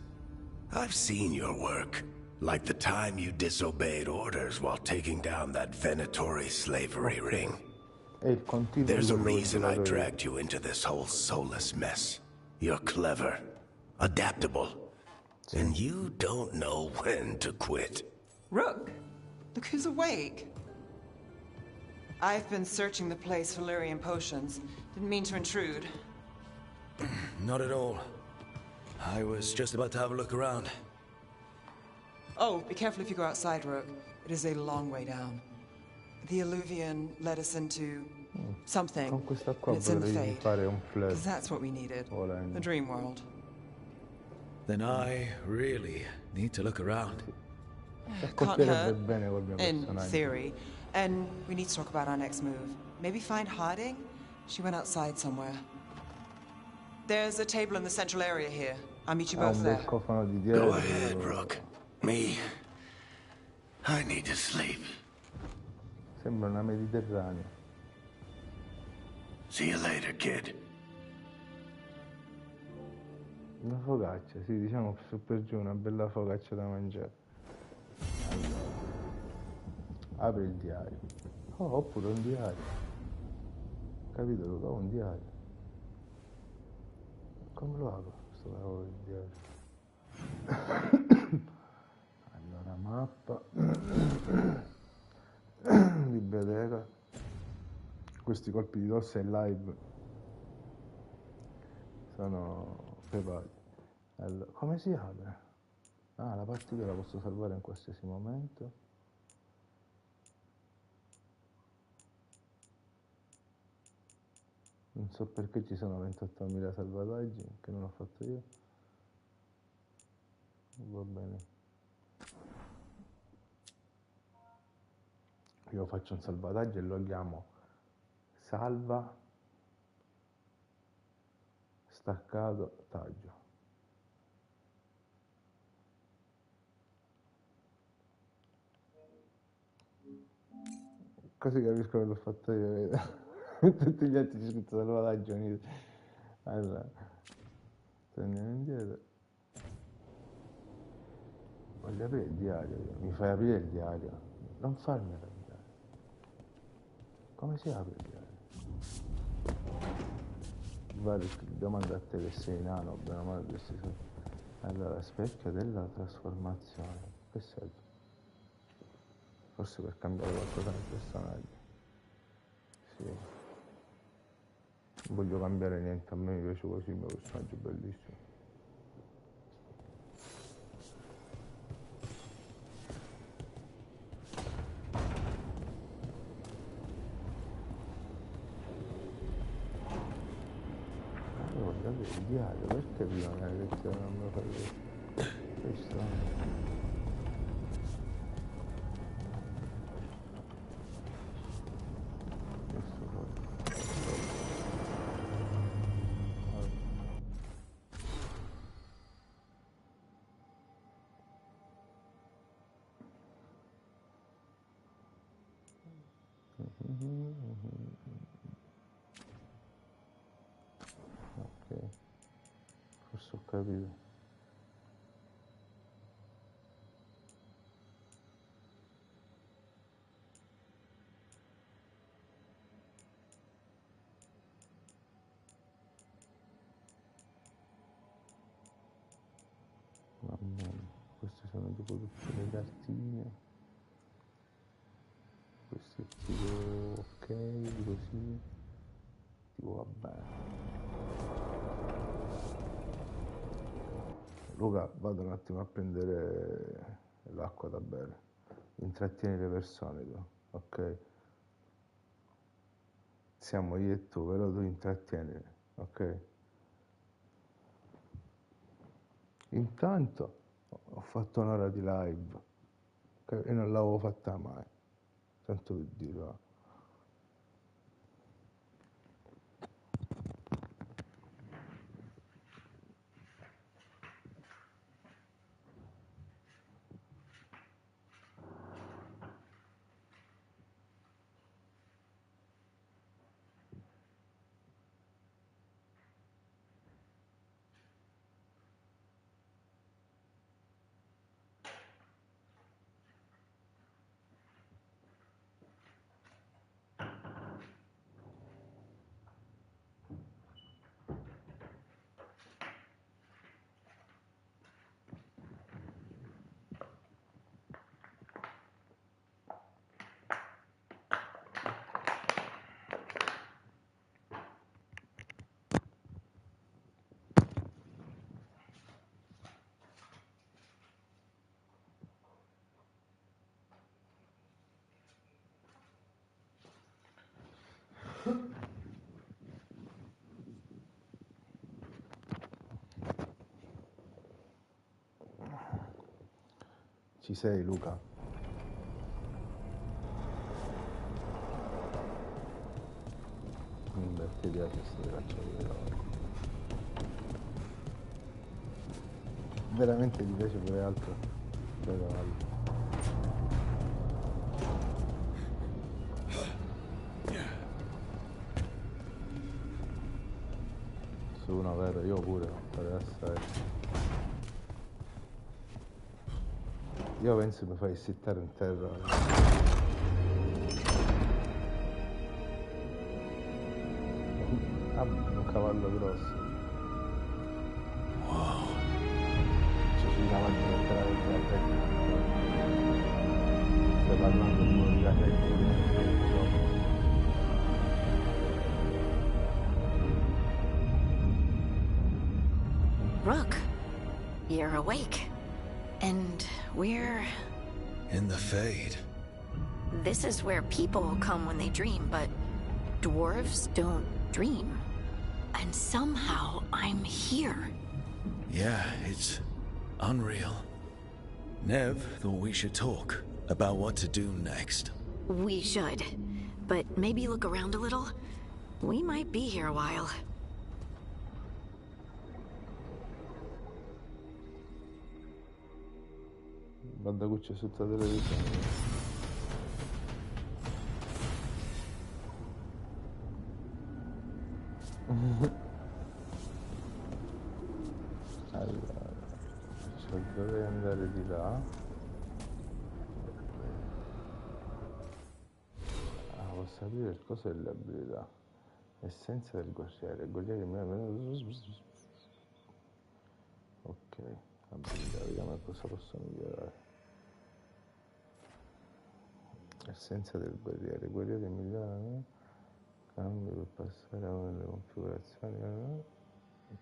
I've seen your work. Like the time you disobeyed orders while taking down that venatory slavery ring. There's a reason I dragged you into this whole Solus mess. You're clever, adaptable, and you don't know when to quit. Rook, look who's awake. I've been searching the place for lyrium potions. Didn't mean to intrude. Not at all. I was just about to have a look around. Oh, be careful if you go outside, Rook. It is a long way down. The Alluvian led us into something. Con questa qua It's in the potrei fate. fare un flash. Because that's what we needed. The dream world. Then I really need to look around. Can't hurt, in theory. And we need to talk about our next move. Maybe find hiding? She went outside somewhere. There's a table in the central area here. I'll meet you both there. Go ahead, Rook. Me, I need to sleep. Sembra una Mediterranea. See you later, kid. Una focaccia, sì, diciamo su per giù, una bella focaccia da mangiare. Allora, apri il diario. Oh, oppure un diario. Capito Luca? Un diario. Come lo apro questo cavolo di diario? Allora, mappa. Biblioteca. Questi colpi di tosse in live sono prepari. Allora, come si apre? Ah, la partita la posso salvare in qualsiasi momento. Non so perché ci sono 28.000 salvataggi che non ho fatto io. Va bene. Io faccio un salvataggio e lo chiamo salva staccato taggio. Così capisco che l'ho fatto io, vedo. Tutti gli altri c'è scritto salvataggio unito. Allora, torniamo indietro. Voglio aprire il diario io. Mi fai aprire il diario? Non farmelo il diario. Come si apre il diario? Vale, domanda a te che sei nano, bene o male questi sono. Allora, specchio della trasformazione. Che serve? Forse per cambiare qualcosa nel personaggio. Sì. Non voglio cambiare niente, a me mi piace così, il mio personaggio è bellissimo. Io voglio avere il diario, perché prima nella lezione non me lo fai vedere? Questo. Ok, forse ho capito. Va bene, queste sono tipo tutte le cartine. Questo è tipo ok, così. Tipo va bene. Luca, vado un attimo a prendere l'acqua da bere. Intrattieni le persone tu, ok? Siamo io e tu, però tu intrattieni, ok? Intanto ho fatto un'ora di live e non l'avevo fatta mai, tanto per dire, va. Ci sei, Luca? Mi mette idea che si faccio vedere. Veramente ti piace pure altro? Però fosse uno vero, io pure non farei assai. Io penso mi fai sittare in terra. Un cavallo grosso. Wow. Ci si davanti a entrare in carretti. Stai parlando di un carretti di Rook, you're awake. And we're... In the Fade. This is where people come when they dream, but dwarves don't dream. And somehow I'm here. Yeah, it's unreal. Nev thought we should talk about what to do next. We should. But maybe look around a little. We might be here a while. Guarda qui c'è sotto la televisione. Allora, cioè dovrei andare di là. Ah, posso aprire il coso delle abilità. Essenza del guerriero. Il guerriero ok, abilità, vediamo cosa posso migliorare. Essenza del guerriero. Il guerriero migliora. Cambio per passare a una delle configurazioni.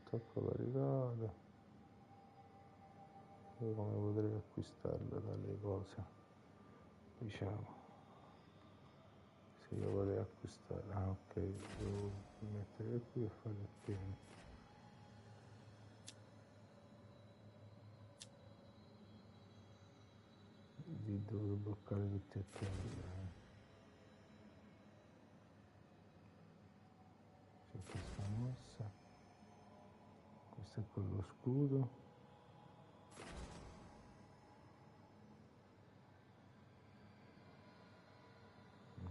Tocco variato. Come potrei acquistarlo dalle cose? Diciamo. Se io vorrei acquistare. Ah, ok, devo mettere qui e fare il pieno. Devo bloccare tutti e tre. C'è questa mossa. Questo è con lo scudo.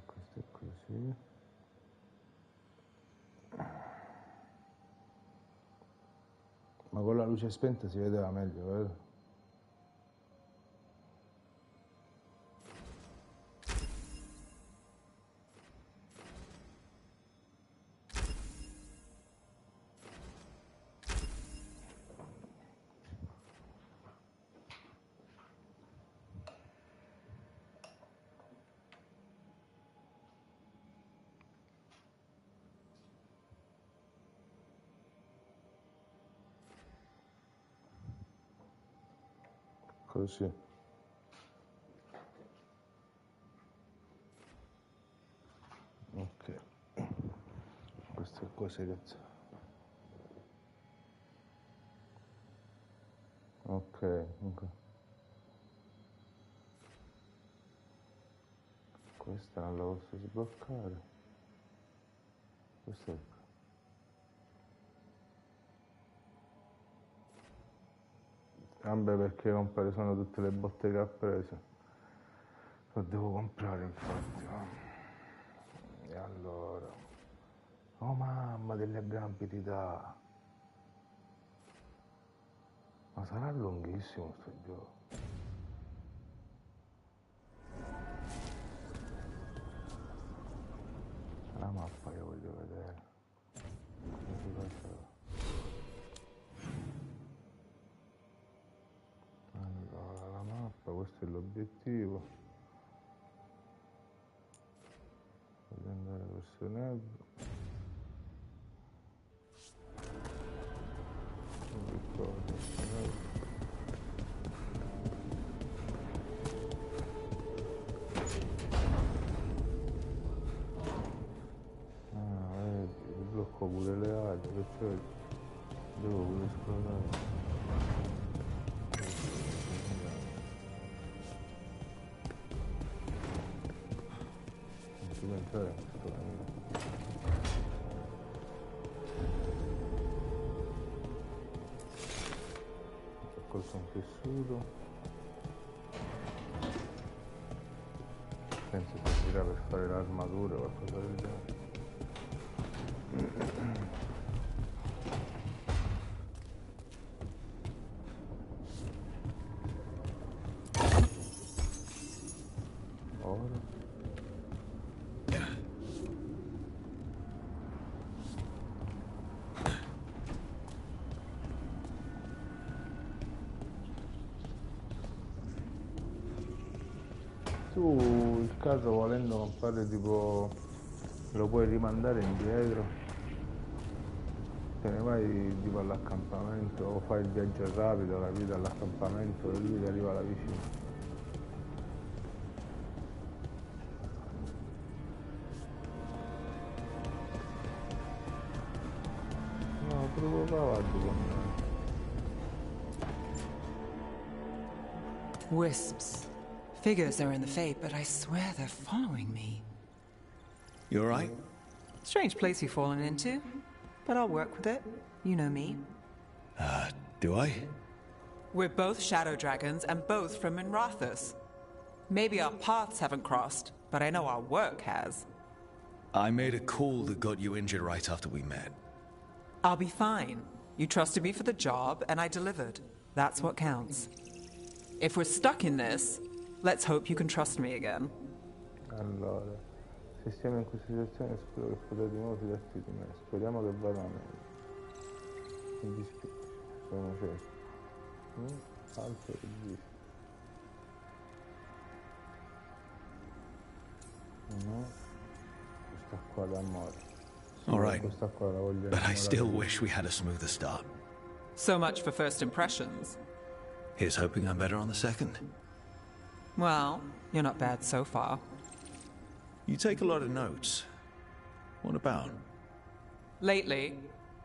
Questo è così. Ma con la luce spenta si vedeva meglio, vero? Così. Ok. Questo è così, ragazzi. Ok. Questa non la posso sbloccare. Questo è... Vabbè, perché comprare sono tutte le botte che ha preso. Lo devo comprare, infatti. E allora... Oh mamma, delle abilità. Ma sarà lunghissimo sto gioco. La mappa io voglio vedere. Come si faceva? Allora, la mappa, questo è l'obiettivo. Voglio andare verso Nebro. Blocco pure le ali, perciò devo pure esplorare. Non si può entrare in questo cammino. Ho colto un tessuto. Penso servirà per fare l'armatura o qualcosa del genere. Tu il carro volendo non fare tipo... lo puoi rimandare indietro, te ne vai tipo all'accampamento o fai il viaggio rapido, capito, all'accampamento e lui ti arriva là vicino. No, provo cavallo con me. Wisps. Figures are in the fate, but I swear they're following me. You alright? Strange place you've fallen into, but I'll work with it. You know me. Do I? We're both shadow dragons and both from Minrathous. Maybe our paths haven't crossed, but I know our work has. I made a call that got you injured right after we met. I'll be fine. You trusted me for the job, and I delivered. That's what counts. If we're stuck in this, let's hope you can trust me again. Allora, se siamo in questa situazione spero che potrai di nuovo fidarti di me. Speriamo che vada meglio. Mi dispiace, sono certo. Altro che dici. No, questa qua d'amore. All right, Questa qua la voglio but I still wish we had a smoother start. So much for first impressions. Here's hoping I'm better on the second. Well, you're not bad so far. You take a lot of notes. What about? Lately,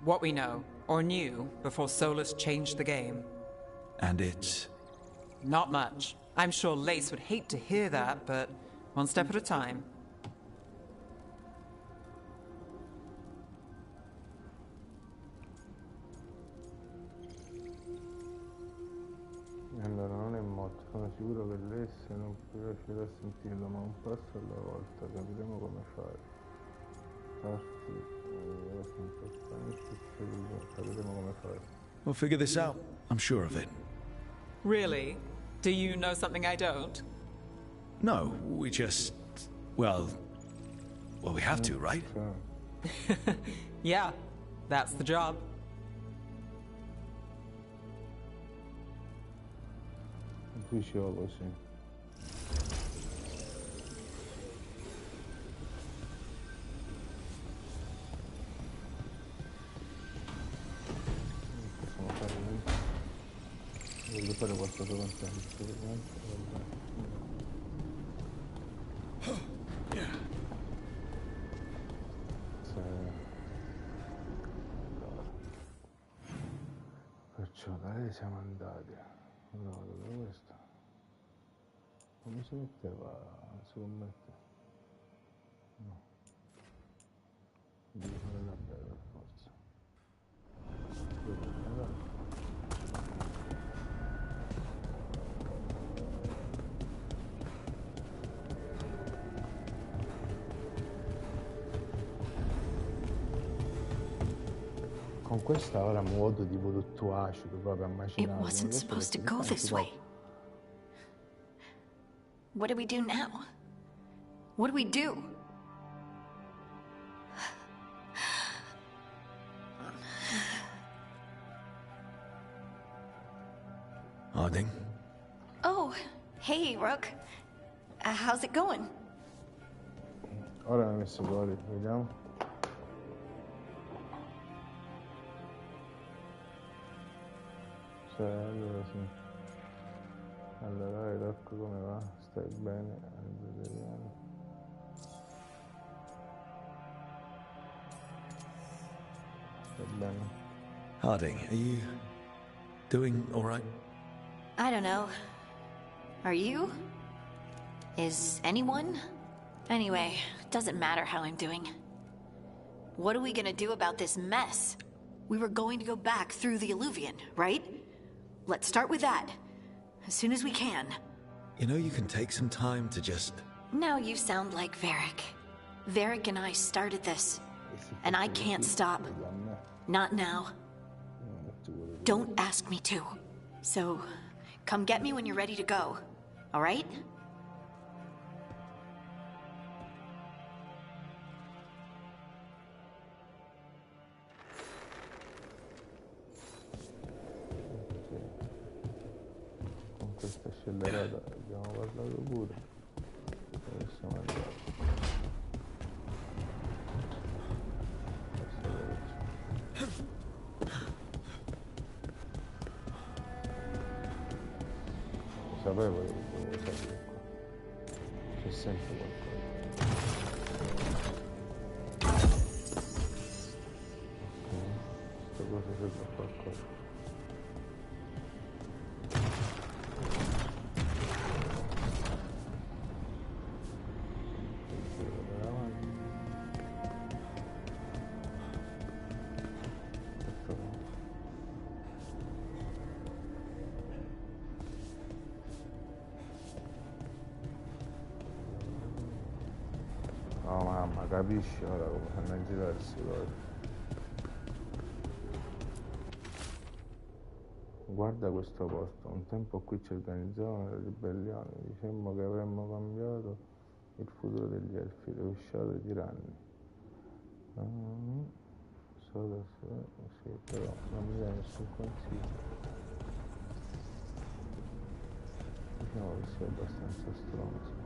what we know, or knew, before Solus changed the game. And it's... Not much. I'm sure Lace would hate to hear that, but one step at a time. Allora non è morto, sono sicuro che l'esse non riuscirà a sentirlo, ma un passo alla volta, capiremo come fare. Farsi, capiremo come fare. We'll figure this out. I'm sure of it. Really? Do you know something I don't? No, we just... Well, we have to, right? Yeah, that's the job. Dicevo così. Possiamo fare niente. Voglio fare qualcosa con te. Perciò da lei siamo andati. No, dove è questo? Come si metteva? Si può mettere? No. Devo fare la bella per forza. Con questa ora modo tipo tutto acido proprio a macinare. It wasn't supposed to go this way. What do we do now? What do we do? Harding? Oh, hey, Rook. How's it going? Ora mi ha messo fuori, vediamo. Allora sì. Allora, Rocco, come va? Stai bene? Vediamo. Stai bene? Harding, are you doing all right? I don't know. Are you? Is anyone? Anyway, doesn't matter how I'm doing. What are we gonna do about this mess? We were going to go back through the Illuvian, right? Let's start with that. As soon as we can. You know, you can take some time to just... Now you sound like Varric. Varric and I started this. And I can't stop. Not now. Don't ask me to. So, come get me when you're ready to go. All right? Con questa scellerata abbiamo parlato pure. possiamo andare. Sapevo che dovevo salire qua. C'è sempre qualcosa. Ok, questa cosa serve a qualcosa. Oh mamma, capisci ora come fanno a girare queste cose? Guarda questo posto, un tempo qui ci organizzavano le ribellioni, dicemmo che avremmo cambiato il futuro degli elfi, rovesciato i tiranni. Solo se... sì, però non mi dai nessun consiglio. Diciamo che sei abbastanza stronzo.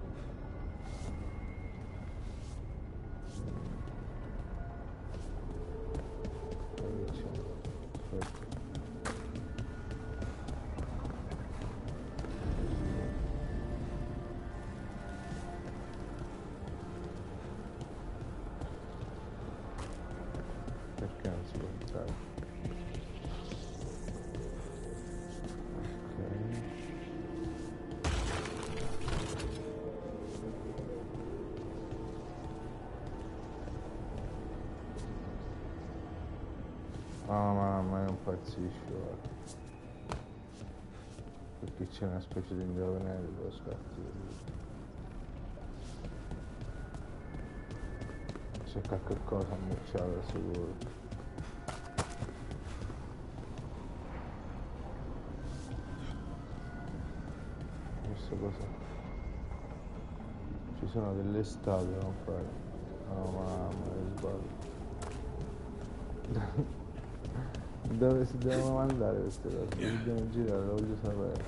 Perché non si può entrare? Ok. Oh mamma, non impazzisci, guarda. Perché c'è una specie di indovinello, scatti. C'è qualche cosa ammucciata sicuro. Questa cosa. Ci sono delle statue da non fare. Oh mamma, che sbaglio. Dove si devono mandare queste cose? Dobbiamo girare, lo voglio sapere.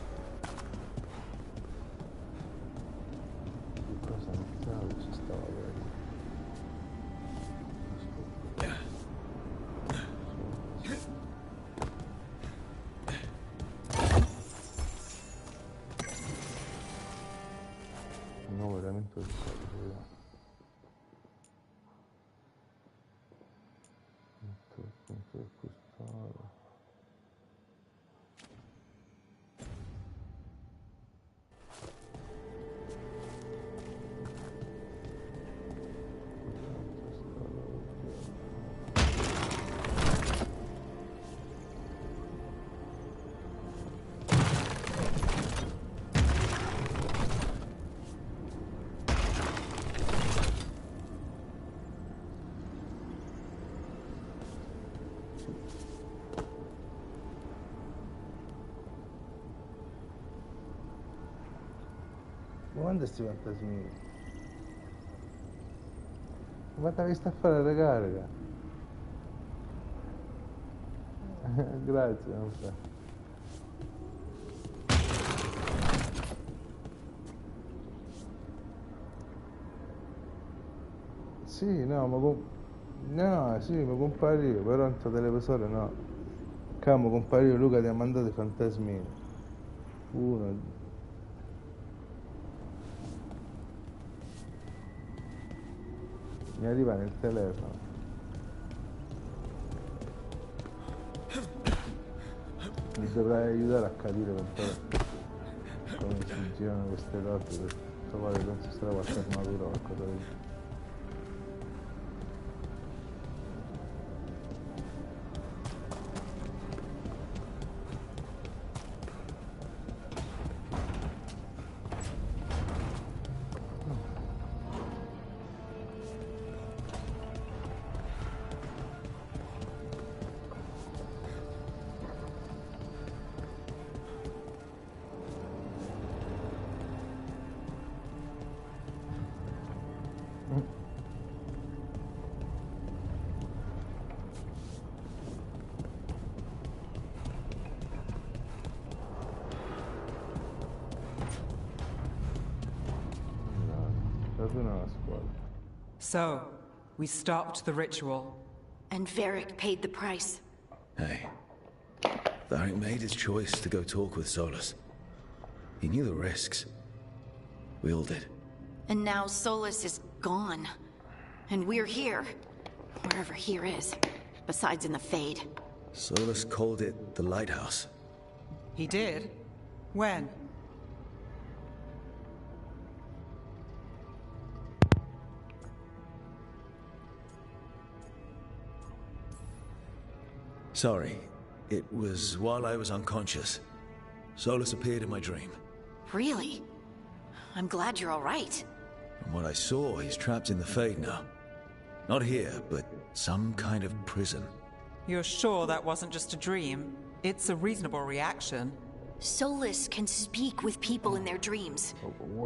Che cosa non ci stava bene. Un nuovo elemento di codice, vediamo. Metto il punto del custode. Ma quando sti fantasmi? Guarda che sta a fare la ricarica. Grazie, non fa. Sì, no, no, sì, mi comparivo, però in televisore no. Camo comparivo, Luca ti ha mandato i fantasmini. Uno. Mi arriva nel telefono. Mi dovrai aiutare a capire un po' come si girano queste cose per trovare, penso sarà qualche armatura o qualcosa di... So, we stopped the ritual. And Varric paid the price. Hey. Varric made his choice to go talk with Solus. He knew the risks. We all did. And now Solus is gone. And we're here. Wherever here is. Besides in the Fade. Solus called it the Lighthouse. He did? When? Sorry. It was while I was unconscious. Solus appeared in my dream. Really? I'm glad you're all right. From what I saw, he's trapped in the Fade now. Not here, but some kind of prison. You're sure that wasn't just a dream? It's a reasonable reaction. Solus can speak with people in their dreams.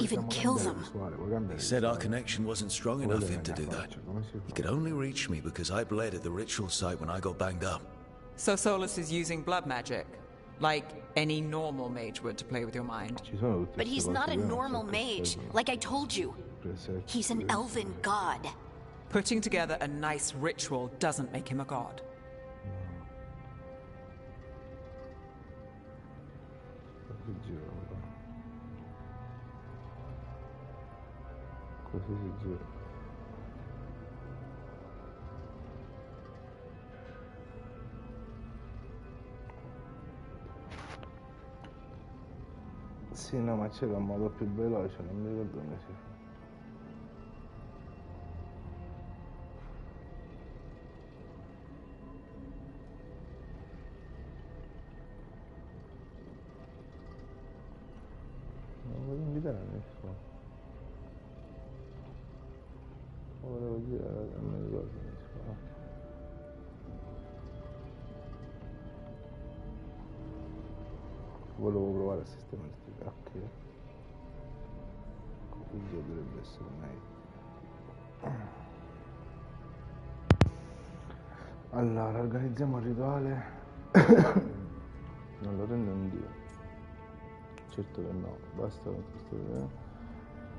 Even kill them. He said our connection wasn't strong enough for him to do that. He could only reach me because I bled at the ritual site when I got banged up. So Solus is using blood magic? Like any normal mage would to play with your mind? But he's not a normal mage, like I told you. He's an elven god. Putting together a nice ritual doesn't make him a god. Sì, no, ma c'era un modo più veloce, non mi ricordo come si fa. Non voglio invitare nessuno. Lo volevo dire, non mi ricordo come si fa. Volevo provare a sistemare questi cacchi. Così dovrebbe essere meglio. Allora, organizziamo il rituale. Non lo rende un dio. Certo che no. Basta con questo dio.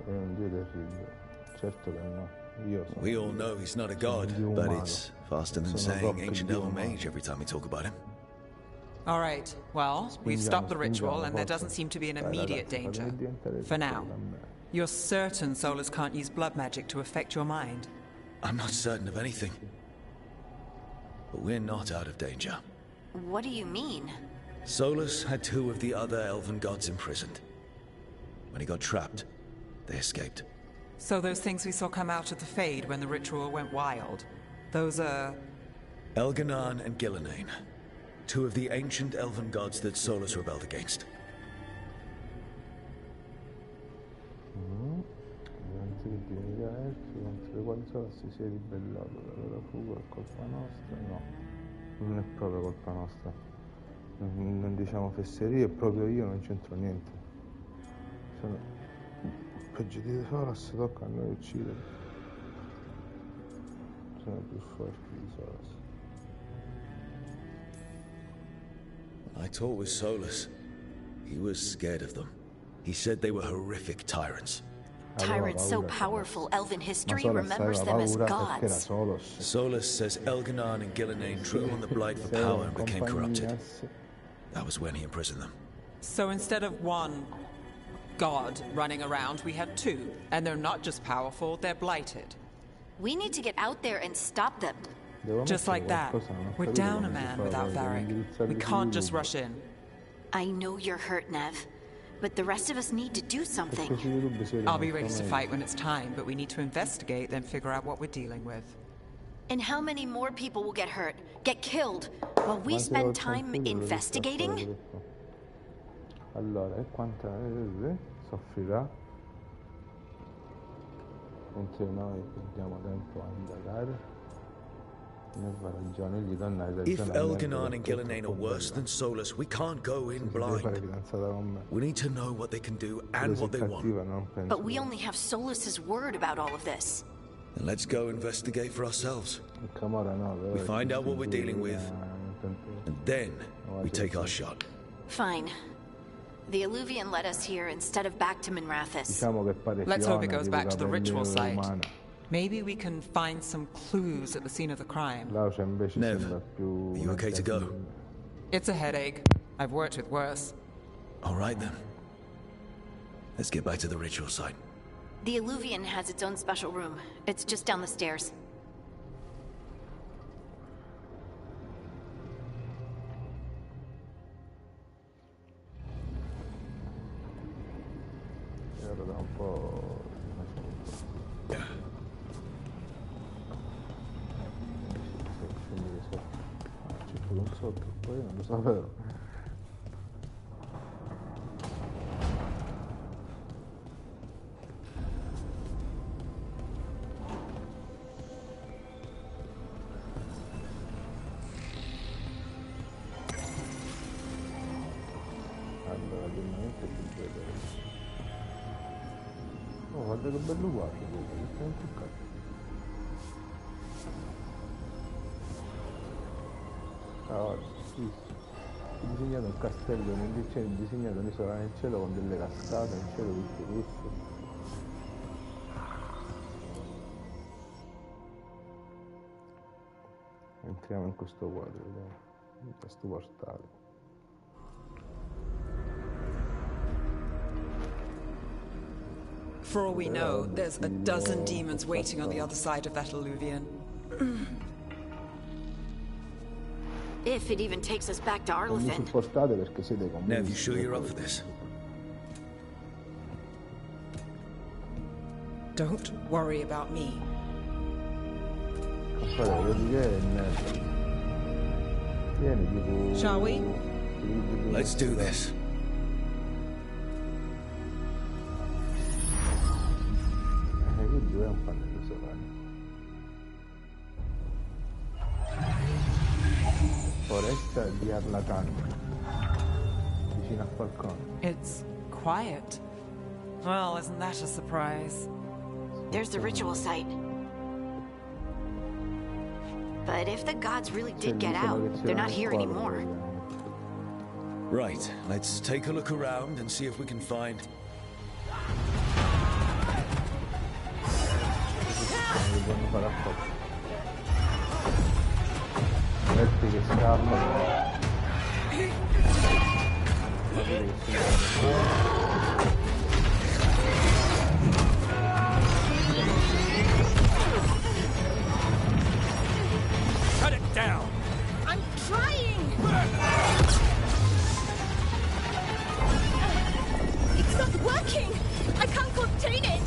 È un dio terribile. Certo che no. Io sono We all know he's not a god, but it's faster than saying ancient elven mage every time we talk about him. All right, well, we've stopped the ritual and there doesn't seem to be an immediate danger. For now. You're certain Solus can't use blood magic to affect your mind? I'm not certain of anything. But we're not out of danger. What do you mean? Solus had two of the other elven gods imprisoned. When he got trapped, they escaped. So those things we saw come out of the Fade when the ritual went wild, those are... Elganan and Gillenane. Two of the ancient elven gods that Solus rebelled against. Anziché divinità elfi contro le quali Solus si è ribellato. La loro fuga è colpa nostra? No, non è proprio colpa nostra. Non diciamo fesserie, proprio io non c'entro niente. Sono peggio di Solus, tocca a noi uccidere. Sono più forti di Solus. I talked with Solus. He was scared of them. He said they were horrific tyrants. Tyrants so powerful, elven history remembers them as gods. Solus says Elganan and Gillenane drew on the Blight for power and became corrupted. That was when he imprisoned them. So instead of one god running around, we have two. And they're not just powerful, they're blighted. We need to get out there and stop them. Just like that. We're down a man without Varric. We can't just rush in. I know you're hurt, Nev. But the rest of us need to do something. I'll be ready to fight when it's time, but we need to investigate, then figure out what we're dealing with. And how many more people will get hurt, get killed, while we spend time investigating? Allora, e quanta soffrirà? Mentre noi perdiamo tempo a indagare. If Elganan and Gillenane are worse than Solus, we can't go in blind. We need to know what they can do and what they want. But we only have Solus's word about all of this. Then let's go investigate for ourselves. We find out what we're dealing with, and then we take our shot. Fine. The Illuvian led us here instead of back to Minrathous. Let's hope it goes back to the ritual site. Maybe we can find some clues at the scene of the crime. Nev, are you okay to go? It's a headache. I've worked with worse. All right then. Let's get back to the ritual site. The Illuvian has its own special room. It's just down the stairs. Poi non lo sapevo. Allora, ovviamente più bello. Oh, guarda che bello uguale, che stiamo toccando. Allora, sì, ho disegnato un castello nel cielo, ho disegnato un'isola nel cielo con delle cascate, nel cielo tutto questo. Entriamo in questo quadro, vediamo, in questo portale. For all we know, there's a dozen demons waiting on the other side of that Illuvian. If it even takes us back to Arlethan. Nev, you sure you're up for this? Don't worry about me. Shall we? Let's do this. Foresta di Arlathan, vicino a Falcone. It's quiet. Well, isn't that a surprise? There's the ritual site. But if the gods really did get out, they're not here anymore. Right, let's take a look around and see if we can find... Che scappano. Cut it down! I'm trying! It's not working! I can't contain it!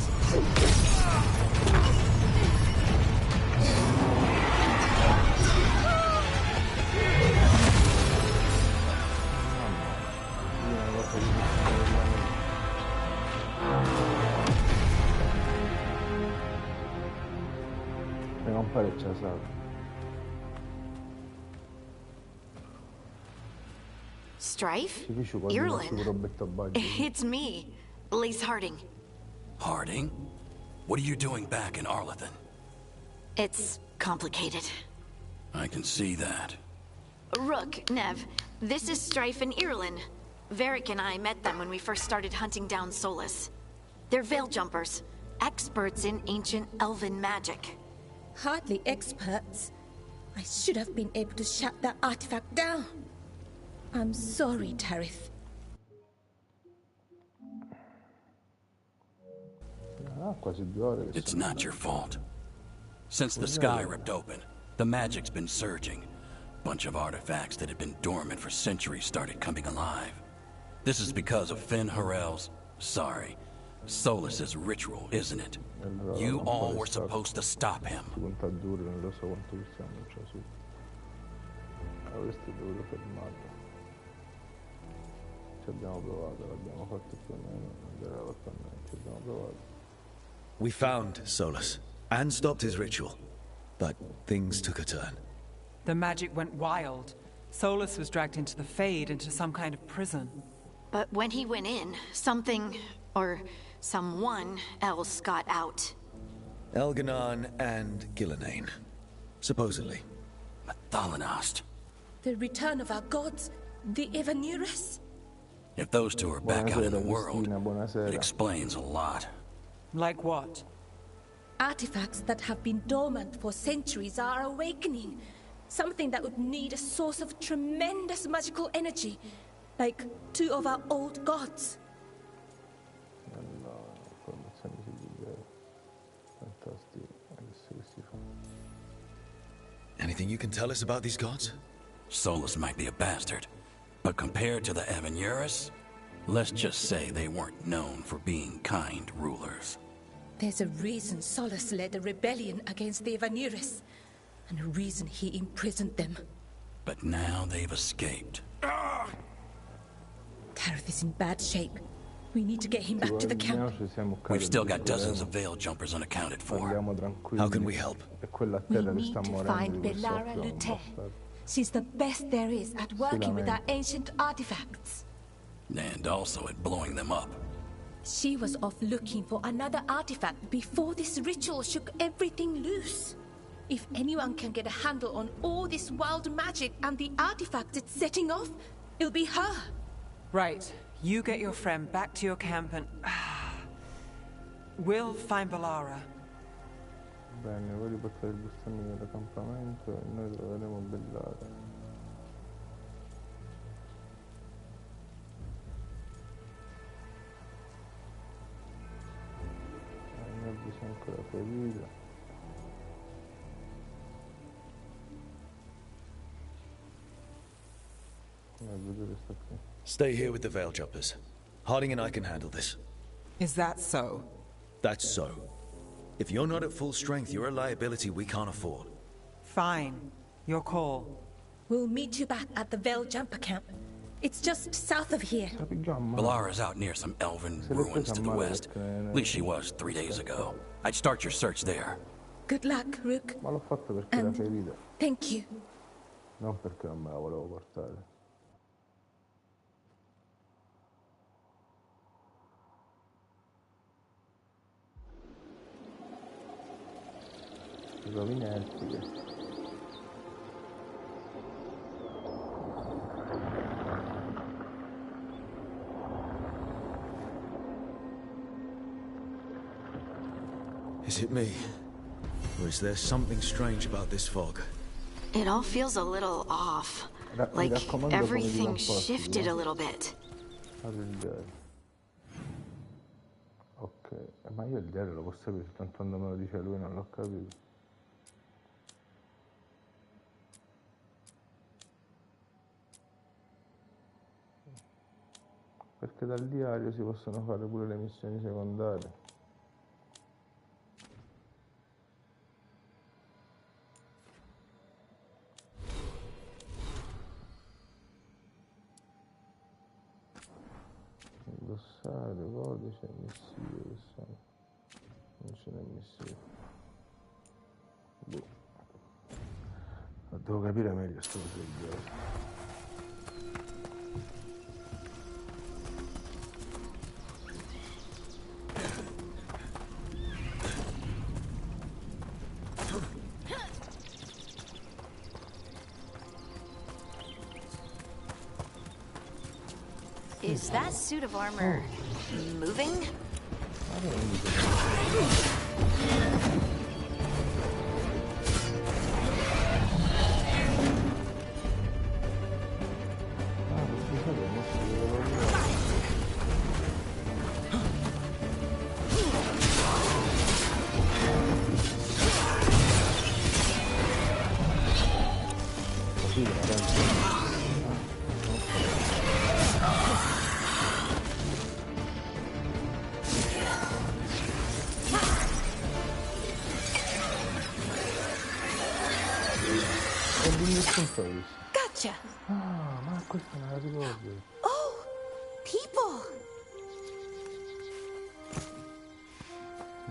Strife? Ireland? It's me, Lace Harding. Harding? What are you doing back in Arlethan? It's complicated. I can see that. Rook, Nev, this is Strife and Ireland. Varric and I met them when we first started hunting down Solus. They're veil jumpers, experts in ancient elven magic. Hardly experts. I should have been able to shut that artifact down. I'm sorry, Tarith. It's not your fault. Since the sky ripped open, the magic's been surging. Bunch of artifacts that had been dormant for centuries started coming alive. This is because of Finn Harel's... sorry, Solus's ritual, isn't it? You all were supposed to stop him. We found Solus, and stopped his ritual. But things took a turn. The magic went wild. Solus was dragged into the Fade, into some kind of prison. But when he went in, something, or someone else got out. Elganon and Gillenane. Supposedly. Thalanost. The return of our gods, the Evanurus? If those two are back out in the world, it explains a lot. Like what? artifacts that have been dormant for centuries are awakening. Something that would need a source of tremendous magical energy, like 2 of our old gods. Anything you can tell us about these gods? Solus might be a bastard, but compared to the Aventuras, let's just say they weren't known for being kind rulers. There's a reason Solus led a rebellion against the Aventuras, and a reason he imprisoned them. But now they've escaped. Gareth is in bad shape. We need to get him back to the camp. We've still got dozens of veil jumpers unaccounted for. How can we help? We need to find Bellara Luther. She's the best there is at working with our ancient artifacts. And also at blowing them up. She was off looking for another artifact before this ritual shook everything loose. If anyone can get a handle on all this wild magic and the artifact it's setting off, it'll be her. Right. You get your friend back to your camp and... we'll find Bellara. Bene, voi riportate il bustone dall'accampamento e noi troveremo Bellara. Ne ho bisogno ancora ferita. Stay here with the veil jumpers. Harding and I can handle this. Is that so? That's so. If you're not at full strength, you're a liability we can't afford. Fine. Your call. We'll meet you back at the veil jumper camp. It's just south of here. Belara's out near some elven ruins to the west. At least she was 3 days ago. I'd start your search there. Good luck, Rook. Ma l'ho fatto perché era ferita. Thank you. Non perché non me la volevo portare. Rovine elfiche. Is it me? Or is there something strange about this fog? It all feels a little off. Like everything shifted a little bit. Ok, ma io il diario lo posso sapere, tanto quando me lo dice lui non l'ho capito. Perché dal diario si possono fare pure le missioni secondarie. Glossario, codice, missive, che sono? Non ce n'è missive. Boh. Devo capire meglio sto cosa del diario. Is that suit of armor moving? Gotcha. Ah, ma questa me la ricordo. Oh, people.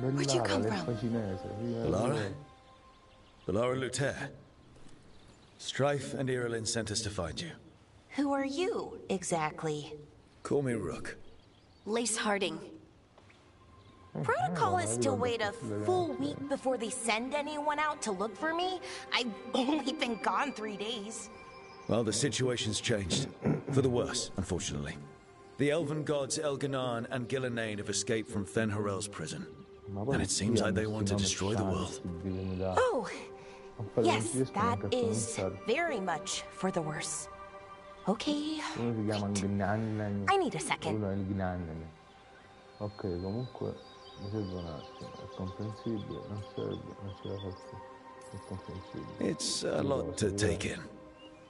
Where'd you come from? Bellara? Bellara Luther. Strife and Irulan sent us to find you. Who are you, exactly? Call me Rook. Lace Harding. Protocol is to wait a full week before they send anyone out to look for me. I've only been gone 3 days. Well, the situation's changed. For the worse, unfortunately. The elven gods Elganan and Gillenane have escaped from Fen'Harel's prison. And it seems like they want to destroy the world. Oh, yes, that is very much for the worse. Okay. I need a second. Ok, comunque mi serve un attimo, è comprensibile, non serve, non ce la faccio, è comprensibile. It's a lot to take in.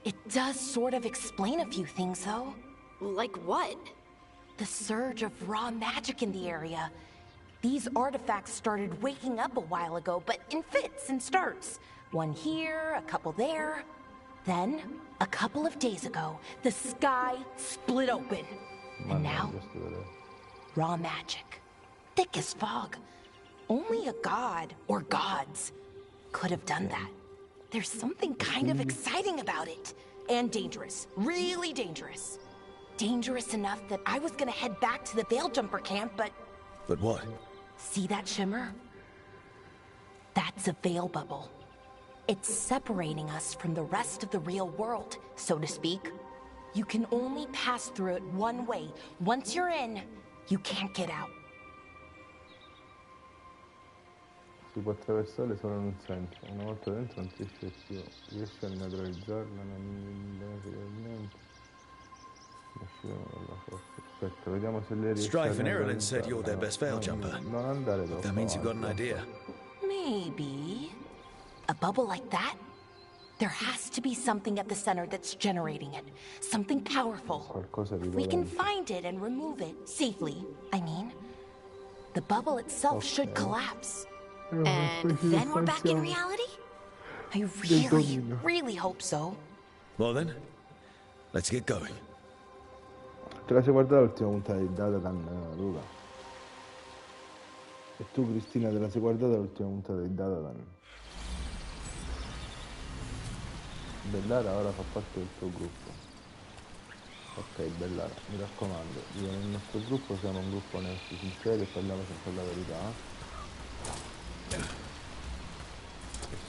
It does sort of explain a few things, though. Like what? The surge of raw magic in the area. These artifacts started waking up a while ago, but in fits and starts. One here, a couple there. Then, a couple of days ago, the sky split open. And now, raw magic. Thick as fog. Only a god, or gods, could have done that. There's something kind of exciting about it. And dangerous. Really dangerous. Dangerous enough that I was gonna head back to the Veil Jumper camp, but... But what? See that shimmer? That's a veil bubble. It's separating us from the rest of the real world, so to speak. You can only pass through it one way. Once you're in, you can't get out. Si può attraversare solo in un senso. Una volta dentro non si esce più. Riesci a neutralizzarla, non Aspetta, vediamo se lei riesce Strife and Ireland said you're their best veil jumper. Non andare dopo. That means you've got an idea. Maybe. A bubble like that? There has to be something at the center that's generating it. Something powerful. We can find it and remove it safely, I mean. The bubble itself should collapse. And then we're back in reality? I really hope so. Well then, let's get going. Te la sei guardata l'ultima puntata di Datadan, Luca? E tu, Cristina, te la sei guardata l'ultima puntata di Datadan? Bellara ora fa parte del tuo gruppo. Ok, Bellara, mi raccomando, io nel nostro gruppo siamo un gruppo onesti, sinceri e parliamo sempre la verità.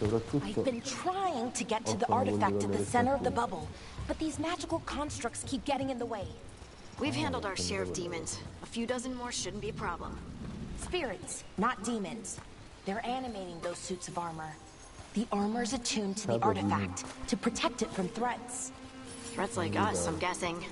I've been trying to get to the artifact at the center of the bubble, but these magical constructs keep getting in the way. We've handled our share of demons. A few dozen more shouldn't be a problem. Spirits, not demons. They're animating those suits of armor. The armor's attuned to the artifact to protect it from threats. Threats like us, I'm guessing.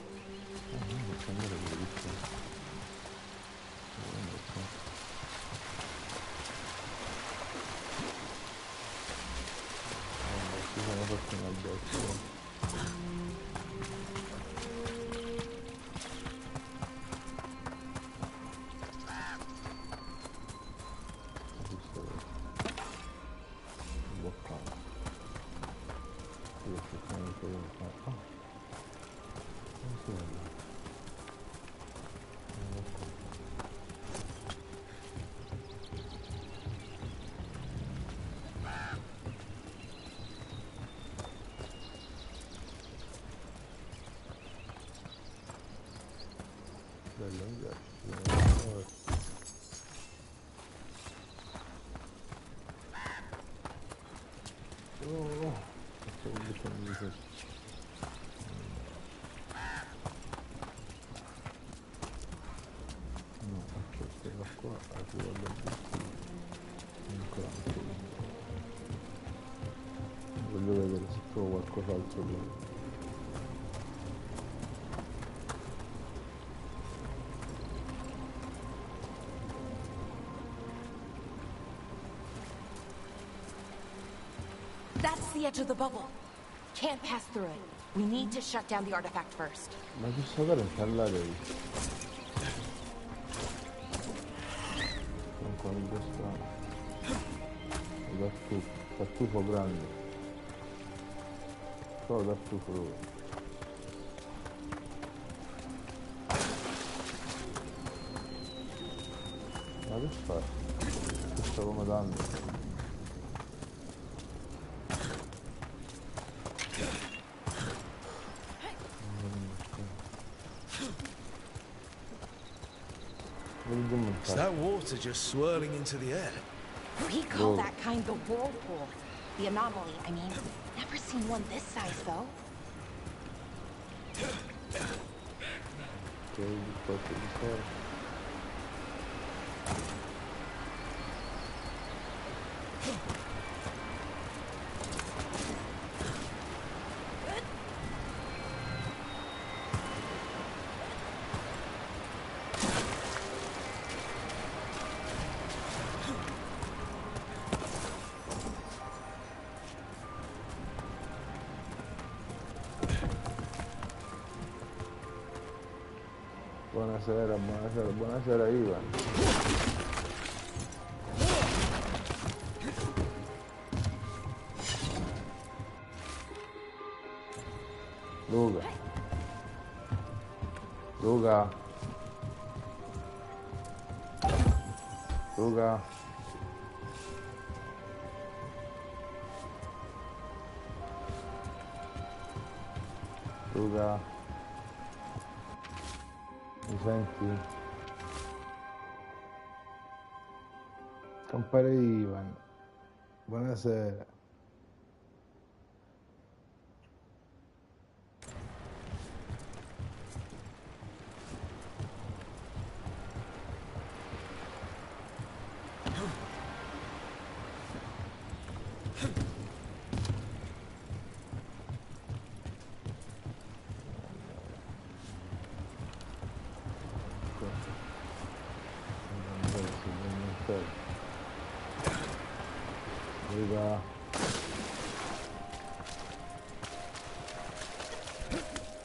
Voglio vedere se trovo qualcos'altro qui. That's the edge of the bubble. Can't pass through it. We need to shut down the artifact first. Ma che sapere installare lì? Ancora in questa... Tartufo grande. Solo tartufo lui. Ma che fa? Che sta comodando? Is that water just swirling into the air? We call that kind the whirlpool. The anomaly, I mean. Never seen one this size, though. Buonasera, buonasera, buonasera Ivan. Luca. Luca. Luca. Luca. Mi senti? Compare Ivan. Buonasera. Luca.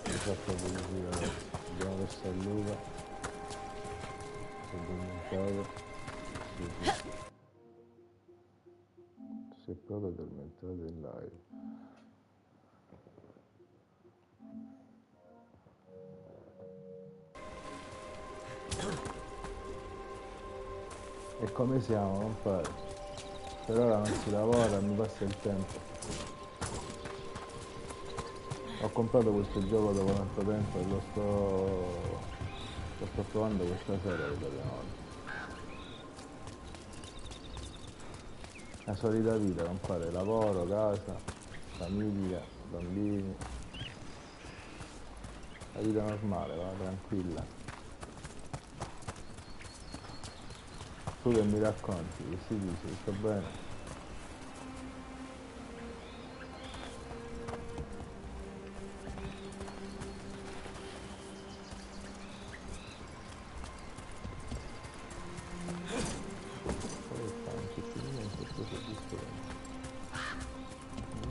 Mi fa proprio così ragazzi. Abbiamo messo a Luca. Si è addormentato. Si è proprio addormentato in live. E come siamo, compare? Per ora non si lavora, mi passa il tempo. Ho comprato questo gioco dopo tanto tempo e lo sto provando questa sera per la prima volta. La solita vita, compare, lavoro, casa, famiglia, bambini. La vita normale, va, tranquilla. Tu che mi racconti, che si dice, sta bene?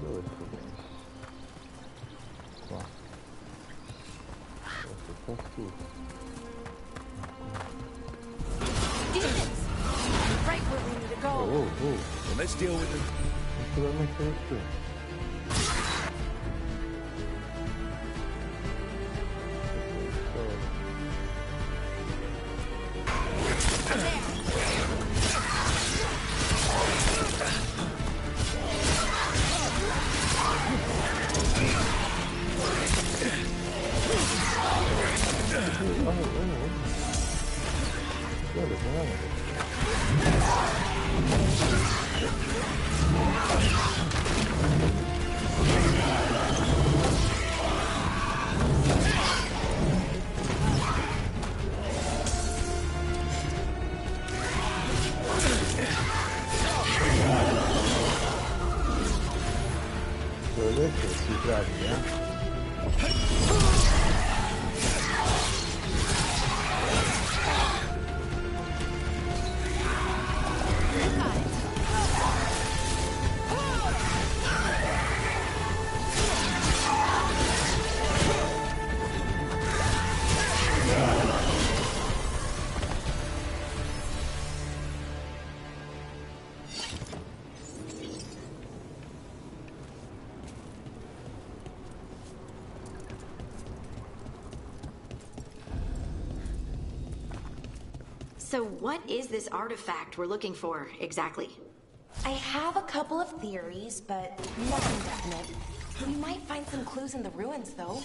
Dove sto bene? Qua. Sta su. Right where we need to go. Oh. Well, let's deal with them. Non si può mettere qui. Adesso si tratta, So what is this artifact we're looking for, exactly? I have a couple of theories, but nothing definite. We might find some clues in the ruins, though.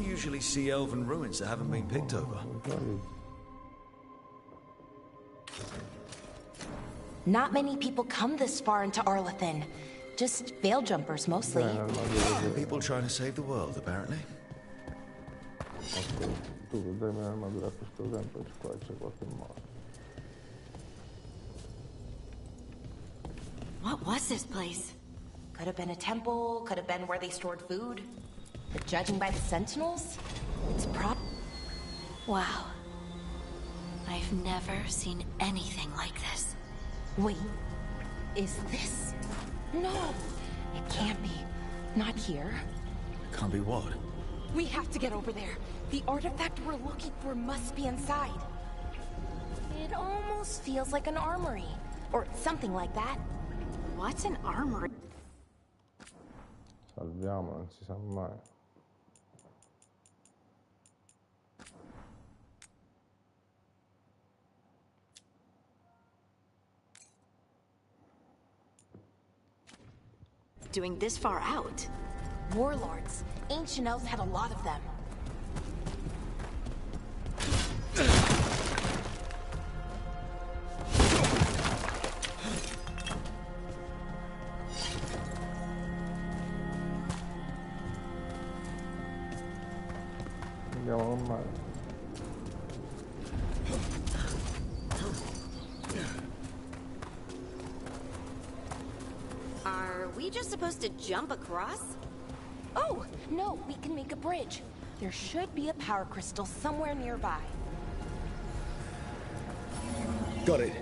Usually see elven ruins that haven't been picked over. Not many people come this far into Arlathan. Just veil jumpers, mostly. People trying to save the world, apparently. tu potrai avere un'armatura per questo tempo e qua c'è qualche modo. What was this place? Could have been a temple, could have been where they stored food. But judging by the sentinels, it's Wow. I've never seen anything like this. Wait, is this? No, it can't be. Not here. Can't be what? We have to get over there. The artifact we're looking for must be inside. It almost feels like an armory. Or something like that. What's an armory? Salviamo, non si sa mai. Doing this far out? Warlords. Ancient elves had a lot of them. Andiamo con male. Are we just supposed to jump across? Oh, no, we can make a bridge. There should be a power crystal somewhere nearby. Got it.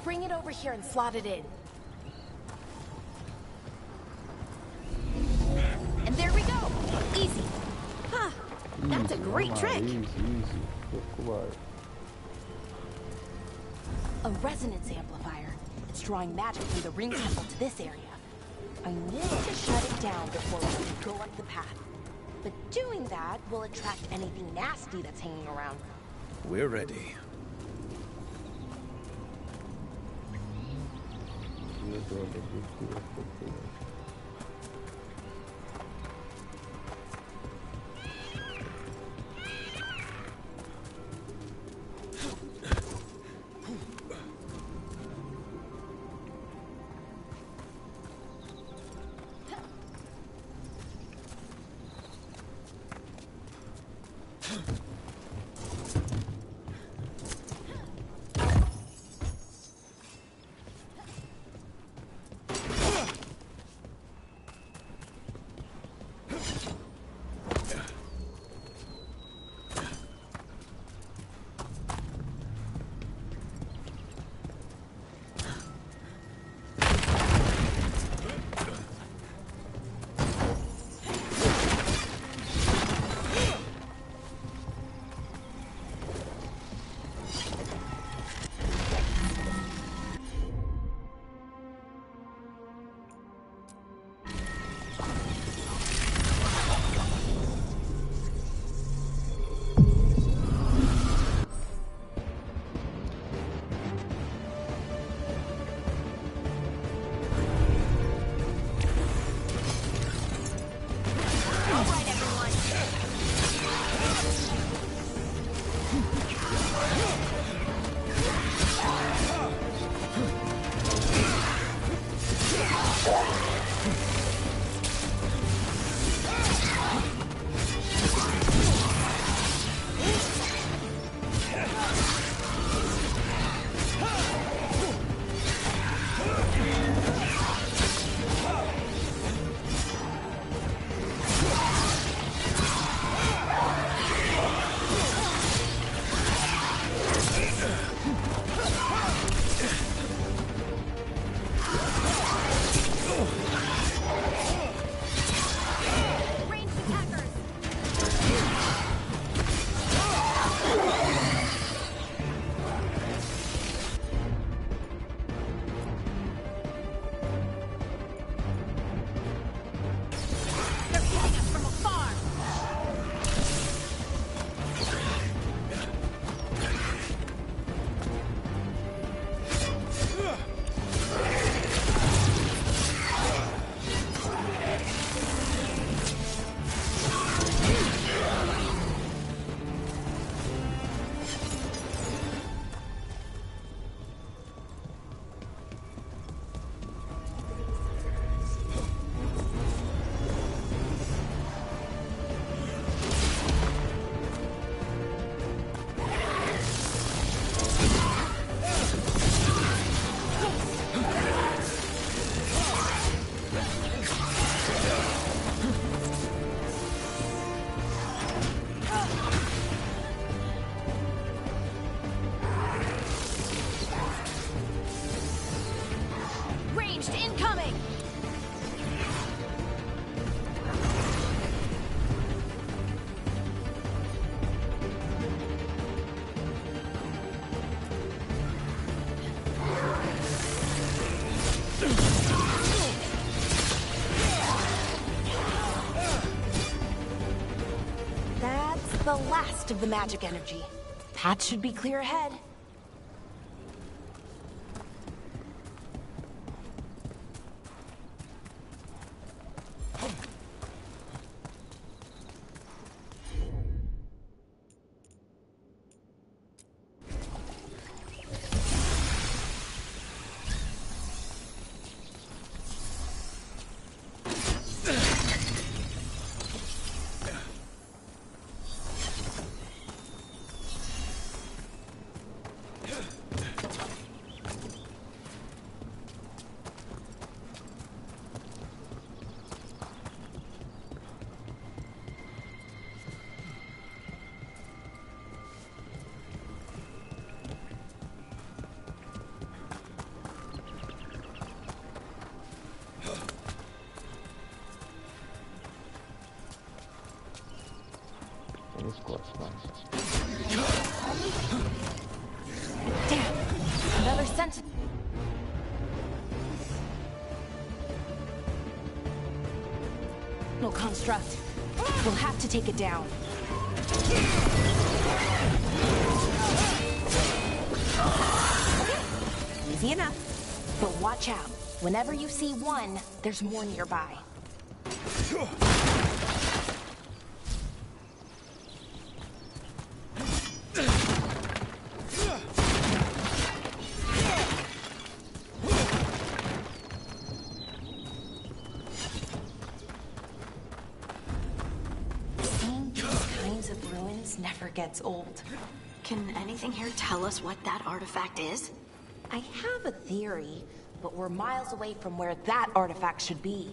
Bring it over here and slot it in. And there we go! Easy. Huh. That's a great trick. Easy. A resonance amplifier. It's drawing magic from the ring temple to this area. I need to shut it down before we can go up the path. But doing that will attract anything nasty that's hanging around. We're ready. the last of the magic energy. Path should be clear ahead. Damn! Another sense. No construct. We'll have to take it down. Easy enough. But watch out. Whenever you see one, there's more nearby. Never gets old. Can anything here tell us what that artifact is? I have a theory, but we're miles away from where that artifact should be.